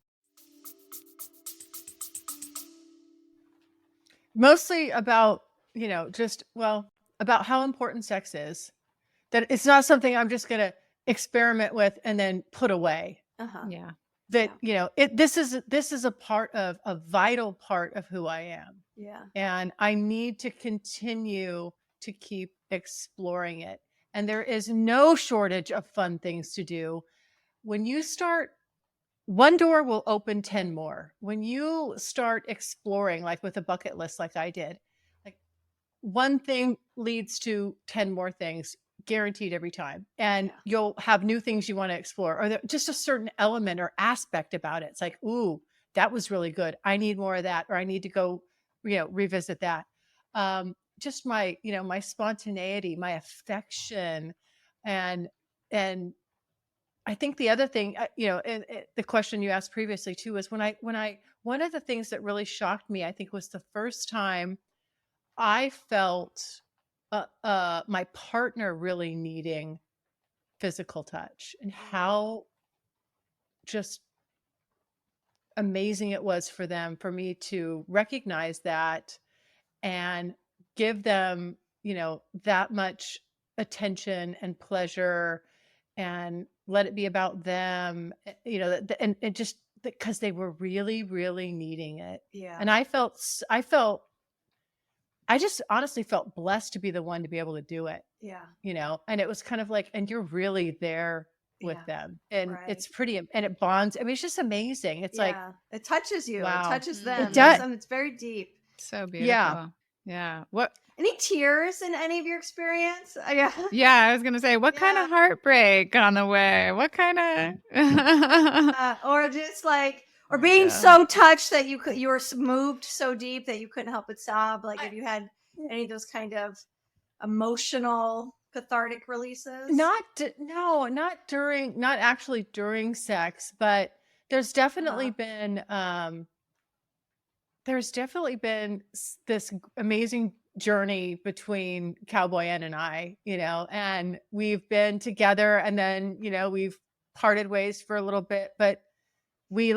Mostly about, about how important sex is. That it's not something I'm just going to experiment with and then put away. Yeah. That, this is a vital part of who I am. Yeah. And I need to continue to keep exploring it. And there is no shortage of fun things to do. When you start, one door will open 10 more. When you start exploring, like with a bucket list, like I did, like one thing leads to 10 more things, guaranteed every time. And you'll have new things you want to explore, or just a certain element or aspect about it. It's like, ooh, that was really good. I need more of that, or I need to go, revisit that. Just my, my spontaneity, my affection. And I think the other thing, the question you asked previously too, was one of the things that really shocked me, I think, was the first time I felt my partner really needing physical touch, and how just amazing it was for me to recognize that and give them, that much attention and pleasure, and let it be about them, and just because they were really, really needing it. Yeah. And I just honestly felt blessed to be the one to be able to do it. Yeah. And it was kind of like, and you're really there with them, and it's pretty, and it bonds. I mean, it's just amazing. It's like, it touches you. Wow. It touches them. It does. It's very deep. So beautiful. Yeah. What? Any tears in any of your experience? Yeah. Yeah, I was gonna say, what kind of heartbreak on the way? What kind of, or just like, or being so touched that you were moved so deep that you couldn't help but sob. Like, if you had any of those kind of emotional cathartic releases? Not actually during sex, but there's definitely been this amazing journey between Cowboy and I, and we've been together, and then, we've parted ways for a little bit, but we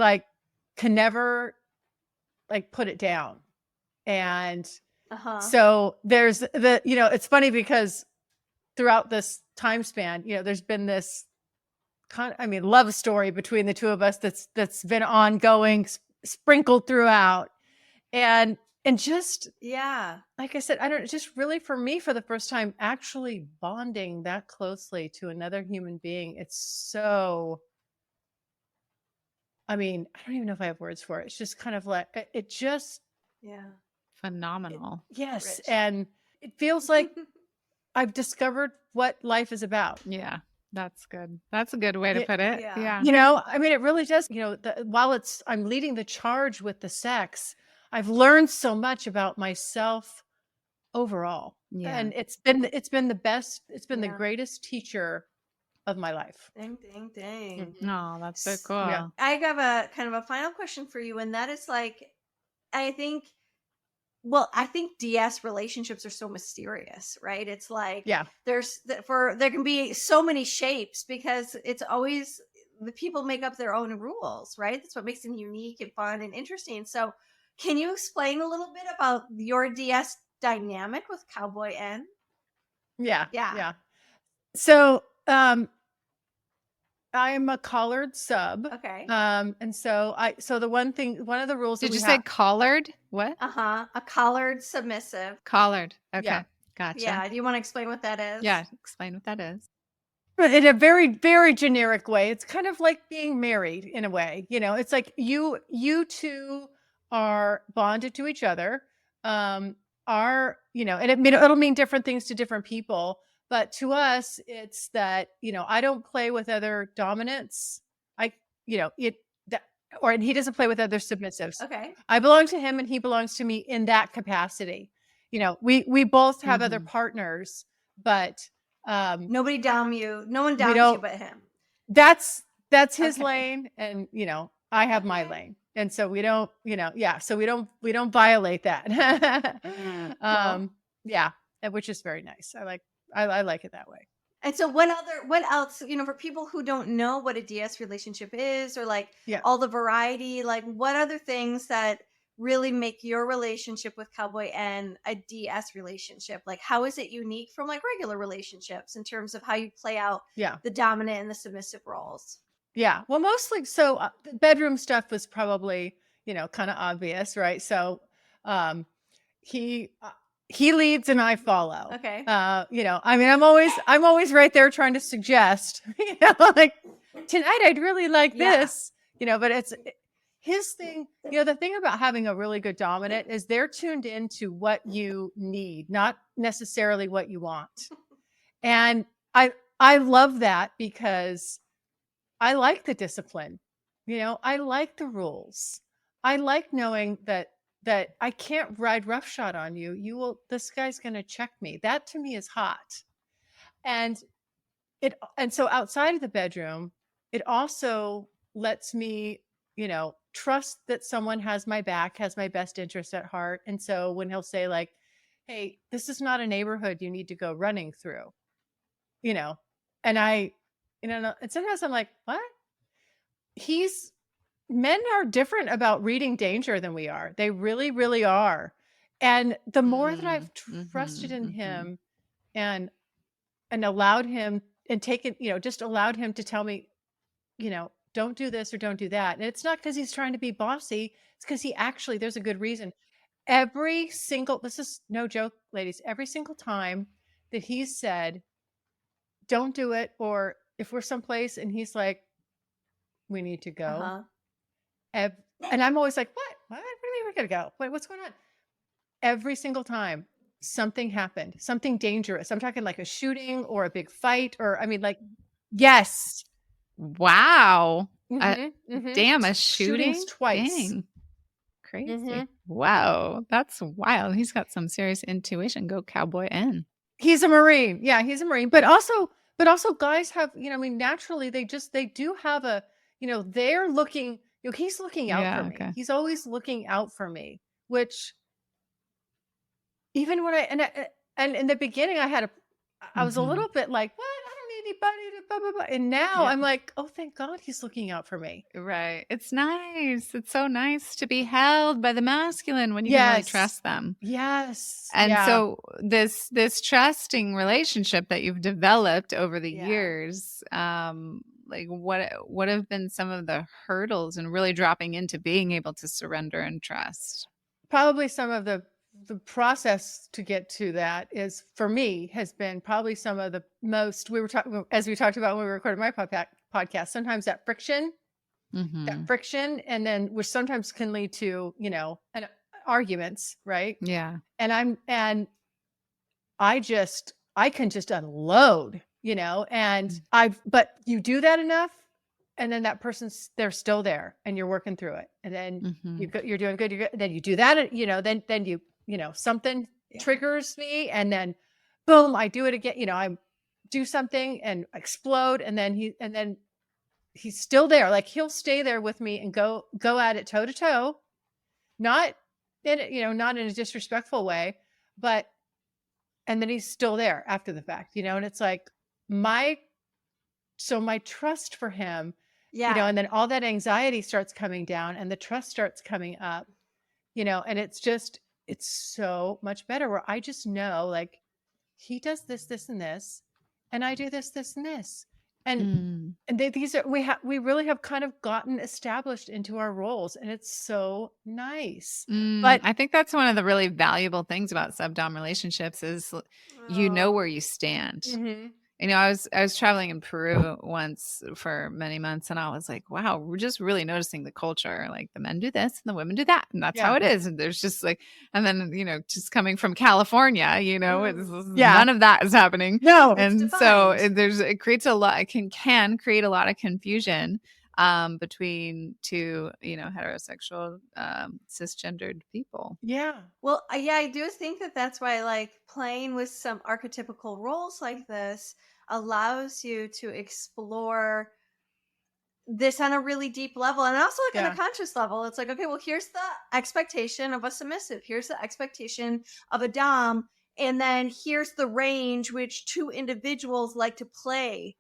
can never put it down. And so there's it's funny because throughout this time span, there's been this love story between the two of us that's been ongoing, sprinkled throughout. And just, like I said, just really for me, for the first time, actually bonding that closely to another human being. It's so, I don't even know if I have words for it. It's just kind of like, it just. Phenomenal. Yes. Rich. And it feels like I've discovered what life is about. Yeah. That's good. That's a good way to put it. Yeah. It really does. While I'm leading the charge with the sex, I've learned so much about myself overall. Yeah. And it's been the best, it's been the greatest teacher of my life. Dang, dang, dang. Oh, that's so cool. Yeah. I have a kind of a final question for you, and that is I think DS relationships are so mysterious, right? It's like, there can be so many shapes, because it's always the people make up their own rules, right? That's what makes them unique and fun and interesting. So can you explain a little bit about your DS dynamic with Cowboy N? Yeah. So, I'm a collared sub. Okay. And so one of the rules. Did you say collared? What? A collared submissive. Collared. Okay. Yeah. Gotcha. Yeah. Do you want to explain what that is? Yeah. Explain what that is. In a very, very generic way, it's kind of like being married in a way. It's like you two are bonded to each other. And it'll mean different things to different people. But to us, it's that, I don't play with other dominants. And he doesn't play with other submissives. Okay. I belong to him and he belongs to me in that capacity. We both have other partners, but nobody dom you. No one doms you but him. That's his lane, and I have my lane. And so we don't, so we don't violate that. Yeah, which is very nice. I like it that way. And so what else, for people who don't know what a DS relationship is, or like all the variety, like what other things that really make your relationship with Cowboy and a DS relationship? Like, how is it unique from like regular relationships in terms of how you play out the dominant and the submissive roles? Yeah. Well, mostly, so the bedroom stuff was probably, kind of obvious, right? So, he leads and I follow. Okay. I mean, I'm always right there trying to suggest, like tonight I'd really like this, but it's his thing. The thing about having a really good dominant is they're tuned into what you need, not necessarily what you want. And I love that because I like the discipline. I like the rules. I like knowing that I can't ride roughshod on you. This guy's going to check me. That to me is hot. And so outside of the bedroom, it also lets me, trust that someone has my back, has my best interest at heart. And so when he'll say like, hey, this is not a neighborhood you need to go running through, and and sometimes I'm like, what? Men are different about reading danger than we are. They really, really are. And the more that I've trusted in him and allowed him and taken, just allowed him to tell me, don't do this or don't do that. And it's not because he's trying to be bossy. It's because there's a good reason. This is no joke, ladies, every single time that he's said, don't do it. Or if we're someplace and he's like, we need to go. And I'm always like, what? Where do you mean we're going to go? Wait, what's going on? Every single time something happened, something dangerous. I'm talking like a shooting or a big fight yes. Wow. Damn, a shooting? Shootings twice. Dang. Crazy. Wow. That's wild. He's got some serious intuition. Go Cowboy in. He's a Marine. Yeah, he's a Marine. But also guys have, naturally they do have a, they're looking, he's looking out for me. Okay. He's always looking out for me, which even when and in the beginning I was a little bit like, what? I don't need anybody to blah, blah, blah. And now I'm like, oh, thank God he's looking out for me. Right. It's nice. It's so nice to be held by the masculine when you can really trust them. Yes. And so this trusting relationship that you've developed over the years, like what have been some of the hurdles in really dropping into being able to surrender and trust? Probably some of the process to get to that is, for me, has been probably some of the most, as we talked about when we recorded my podcast, sometimes that friction, and then which sometimes can lead to, arguments, right? Yeah. And I can just unload, but you do that enough, and then that they're still there and you're working through it. And then you're doing good. You're good. Then you do that, then you, something triggers me, and then boom, I do it again. I do something and explode. And then he's still there. Like he'll stay there with me and go at it toe to toe, not in, not in a disrespectful way, and then he's still there after the fact, and it's like my trust for him, and then all that anxiety starts coming down and the trust starts coming up, and it's so much better where I just know, like, he does this, this, and this, and I do this, this, and this. And we really have kind of gotten established into our roles, and it's so nice. But I think that's one of the really valuable things about subdom relationships is you know where you stand. I was traveling in Peru once for many months, and I was like, wow, we're just really noticing the culture. Like the men do this and the women do that. And that's how it is. And there's just like, and then, just coming from California, none of that is happening. No. And so it creates can create a lot of confusion between two, heterosexual, cisgendered people. Yeah. Well, I do think that's why, like, playing with some archetypical roles like this allows you to explore this on a really deep level, and also like on Yeah. a conscious level. It's like, okay, well, here's the expectation of a submissive, here's the expectation of a dom, and then here's the range which two individuals like to play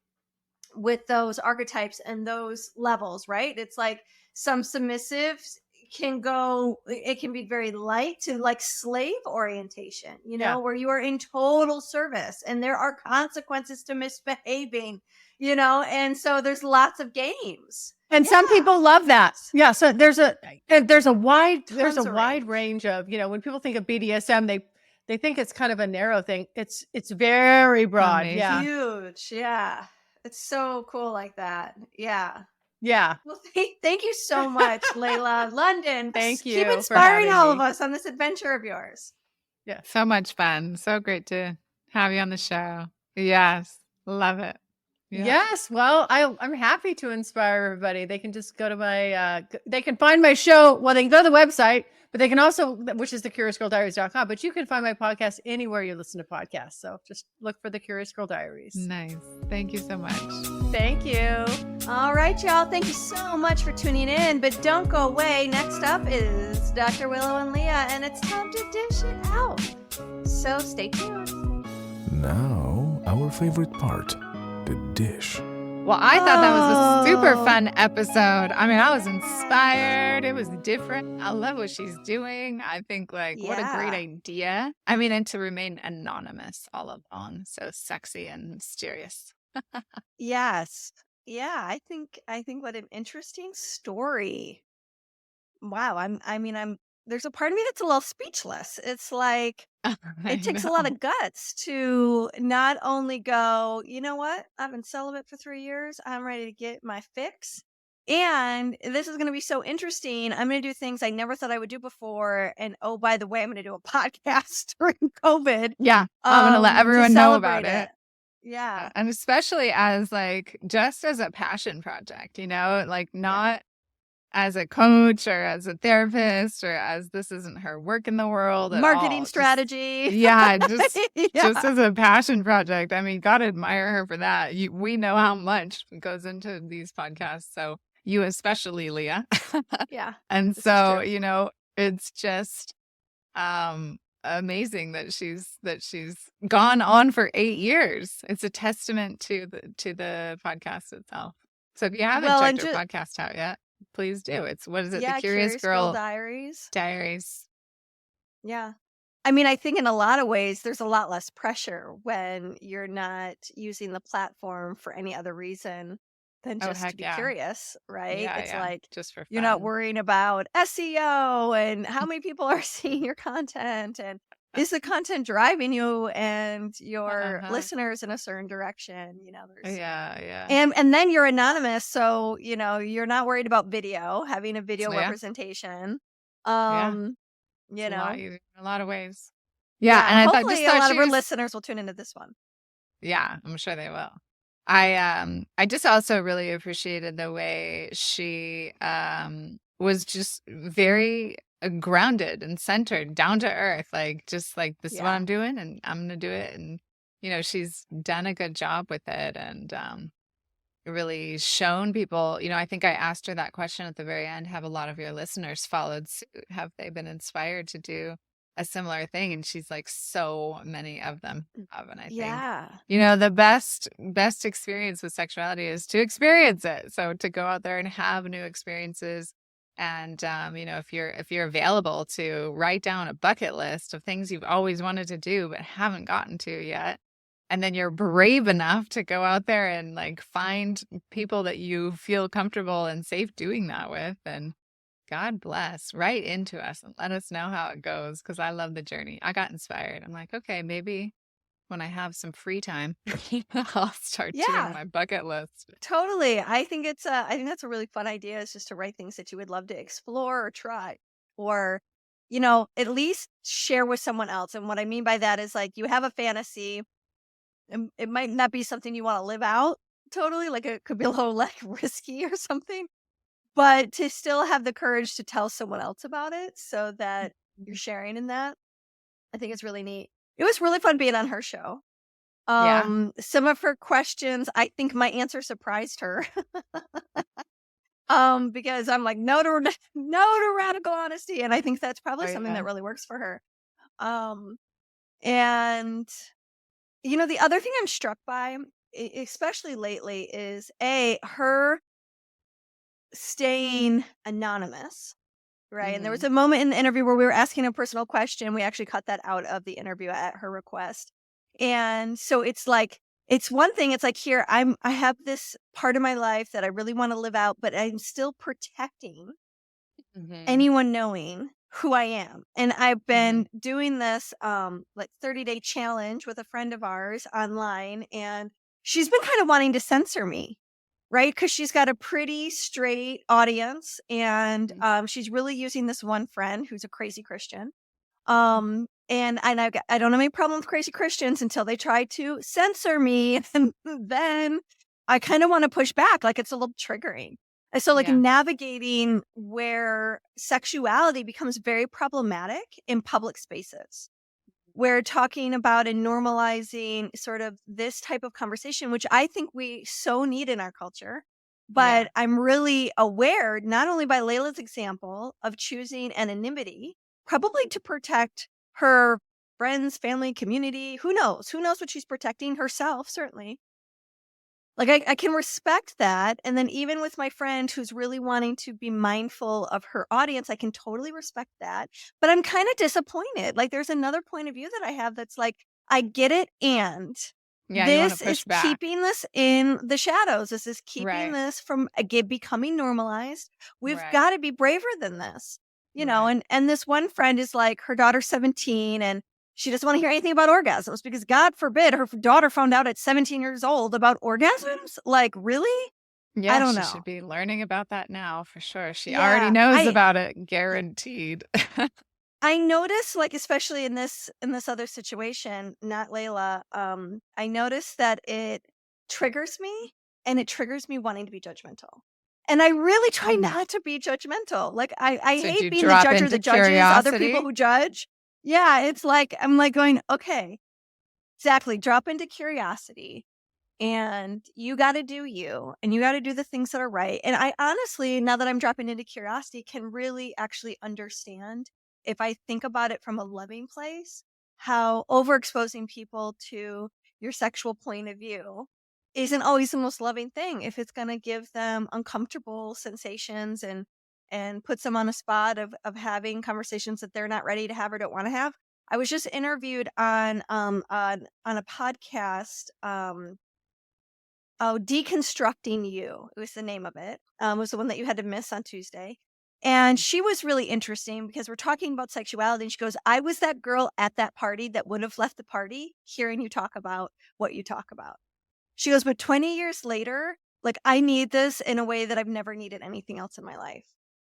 with those archetypes and those levels, right? It's like some submissives can go, it can be very light to like slave orientation, Yeah. where you are in total service and there are consequences to misbehaving, and so there's lots of games. And some people love that. Yeah. So there's a wide Tons of range of, when people think of BDSM, they think it's kind of a narrow thing. It's very broad. Amazing. Yeah. Huge. Yeah. It's so cool like that. Yeah. Yeah. Well, thank you so much, Layla London. Thank Keep you for inspiring having all of me. us on this adventure of yours. Yeah. So much fun. So great to have you on the show. Yes. Love it. Yeah. Yes. Well, I'm happy to inspire everybody. They can just go to they can find my show. Well, they can go to the website, but they can also, which is thecuriousgirldiaries.com, but you can find my podcast anywhere you listen to podcasts. So just look for the Curious Girl Diaries. Nice. Thank you so much. Thank you. All right, y'all. Thank you so much for tuning in, but don't go away. Next up is Dr. Willow and Leah, and it's time to dish it out. So stay tuned. Now, our favorite part, the dish. Well, I thought that was a super fun episode. I mean, I was inspired. It was different. I love what she's doing. I think, what a great idea. I mean, and to remain anonymous all along. So sexy and mysterious. Yes. Yeah, I think what an interesting story. Wow, there's a part of me that's a little speechless. It's like it takes a lot of guts to not only go, you know what? I've been celibate for 3 years. I'm ready to get my fix. And this is going to be so interesting. I'm going to do things I never thought I would do before. And oh, by the way, I'm going to do a podcast during COVID. Yeah, I'm going to let everyone know about celebrate it. Yeah. And especially as just as a passion project, not as a coach or as a therapist or as this isn't her work in the world at Marketing all. strategy. Just as a passion project. I mean, gotta admire her for that. We know how much goes into these podcasts. So you especially, Leah. Yeah. And this is so, true. it's just amazing that she's gone on for 8 years. It's a testament to the podcast itself. So if you haven't checked her podcast out yet, please do. What is it? Yeah, The Curious Girl Diaries. Yeah. I mean, I think in a lot of ways, there's a lot less pressure when you're not using the platform for any other reason than just to be curious, right? Yeah, it's like just for fun. You're not worrying about SEO and how many people are seeing your content and is the content driving you and your listeners in a certain direction? There's and then you're anonymous, so you're not worried about having a video representation. It's a lot easier in a lot of ways. Yeah, and hopefully a lot of our listeners will tune into this one. Yeah, I'm sure they will. I just also really appreciated the way she was just very grounded and centered, down to earth, this is what I'm doing and I'm gonna do it. And she's done a good job with it and really shown people. I think I asked her that question at the very end: have a lot of your listeners followed suit? Have they been inspired to do a similar thing? And she's like, so many of them have. And I think the best experience with sexuality is to experience it. So to go out there and have new experiences. And, if you're available to write down a bucket list of things you've always wanted to do but haven't gotten to yet, and then you're brave enough to go out there and find people that you feel comfortable and safe doing that with, and God bless, right into us and let us know how it goes, because I love the journey. I got inspired. I'm like, okay, maybe when I have some free time, I'll start doing my bucket list. Totally. I think that's a really fun idea, is just to write things that you would love to explore or try, or, at least share with someone else. And what I mean by that is you have a fantasy, and it might not be something you want to live out totally. It could be a little risky or something, but to still have the courage to tell someone else about it so that you're sharing in that. I think it's really neat. It was really fun being on her show. Some of her questions, I think my answer surprised her. Because I'm like, no to radical honesty. And I think that's probably Oh, something yeah. that really works for her. And, the other thing I'm struck by, especially lately, is her staying anonymous. Right. And there was a moment in the interview where we were asking a personal question. We actually cut that out of the interview at her request. And so it's like, it's one thing. It's like, here, I have this part of my life that I really want to live out, but I'm still protecting anyone knowing who I am. And I've been doing this 30-day challenge with a friend of ours online, and she's been kind of wanting to censor me, right? Because she's got a pretty straight audience, and she's really using this one friend who's a crazy Christian. And I don't have any problem with crazy Christians until they try to censor me, and then I kind of want to push back, like it's a little triggering. And so navigating where sexuality becomes very problematic in public spaces. We're talking about and normalizing sort of this type of conversation, which I think we so need in our culture. But I'm really aware, not only by Layla's example of choosing anonymity, probably to protect her friends, family, community. Who knows? Who knows what she's protecting? Herself, certainly. Like, I can respect that. And then even with my friend who's really wanting to be mindful of her audience, I can totally respect that. But I'm kind of disappointed. Like, there's another point of view that I have that's like, I get it. And this is keeping this in the shadows. This is keeping this from becoming normalized. We've got to be braver than this, and this one friend is like, her daughter's 17 and she doesn't want to hear anything about orgasms because God forbid her daughter found out at 17 years old about orgasms. Like, really? Yeah, I don't know. She should be learning about that now for sure. She already knows about it, guaranteed. I notice, like, especially in this other situation, not Layla, I notice that it triggers me, and it triggers me wanting to be judgmental. And I really try not to be judgmental. Like, I hate being the judge or the judges, other people who judge. Yeah, it's like, I'm like going, okay, exactly. Drop into curiosity, and you got to do you, and you got to do the things that are right. And I honestly, now that I'm dropping into curiosity, can really actually understand, if I think about it from a loving place, how overexposing people to your sexual point of view isn't always the most loving thing if it's going to give them uncomfortable sensations and puts them on a spot of having conversations that they're not ready to have or don't want to have. I was just interviewed on a podcast, Deconstructing You. It was the name of it. It was the one that you had to miss on Tuesday. And she was really interesting because we're talking about sexuality. And she goes, I was that girl at that party that would have left the party hearing you talk about what you talk about. She goes, but 20 years later, like, I need this in a way that I've never needed anything else in my life.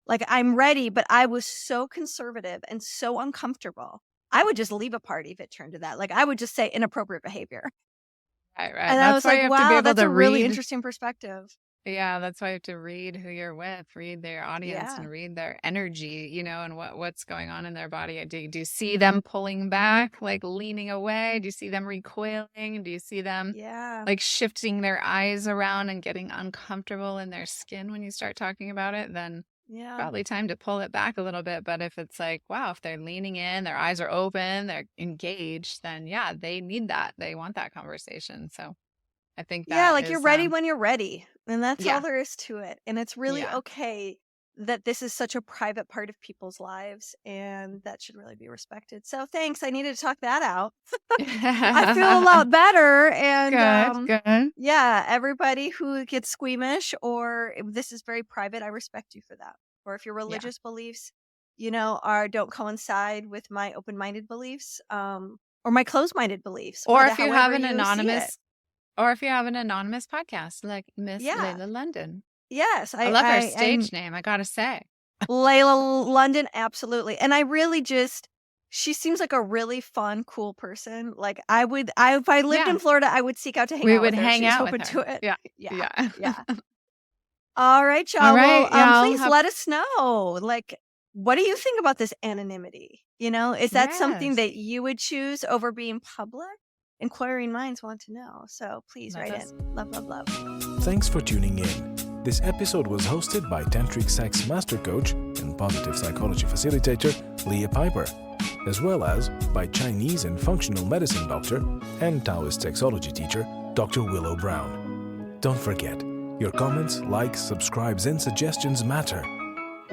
Like, I'm ready, but I was so conservative and so uncomfortable. I would just leave a party if it turned to that. Like, I would just say inappropriate behavior. Right. And I was like, wow, that's a really interesting perspective. Yeah, that's why you have to read who you're with, read their audience, and read their energy, and what's going on in their body. Do you see them pulling back, like leaning away? Do you see them recoiling? Do you see them like shifting their eyes around and getting uncomfortable in their skin when you start talking about it? Then probably time to pull it back a little bit. But if it's like, wow, if they're leaning in, their eyes are open, they're engaged, then they need that. They want that conversation. So I think that like, you're ready when you're ready. And that's all there is to it. And it's really okay that this is such a private part of people's lives, and that should really be respected. So thanks. I needed to talk that out. I feel a lot better. And good. Yeah, everybody who gets squeamish or if this is very private, I respect you for that. Or if your religious beliefs, don't coincide with my open-minded beliefs, or my closed-minded beliefs. Or if you have an anonymous podcast like Miss Layla London. Yes. I love her stage name, I gotta say. Layla London, absolutely. And I really she seems like a really fun, cool person. Like, if I lived in Florida, I would seek out to hang out with her. We would hang out with her. To it. Yeah. All right, y'all. All right, well, please let us know. Like, what do you think about this anonymity? Is that something that you would choose over being public? Inquiring minds want to know. So please write in. Love, love, love. Thanks for tuning in. This episode was hosted by Tantric Sex Master Coach and Positive Psychology Facilitator Leah Piper, as well as by Chinese and Functional Medicine Doctor and Taoist Sexology Teacher Dr. Willow Brown. Don't forget, your comments, likes, subscribes, and suggestions matter.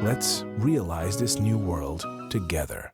Let's realize this new world together.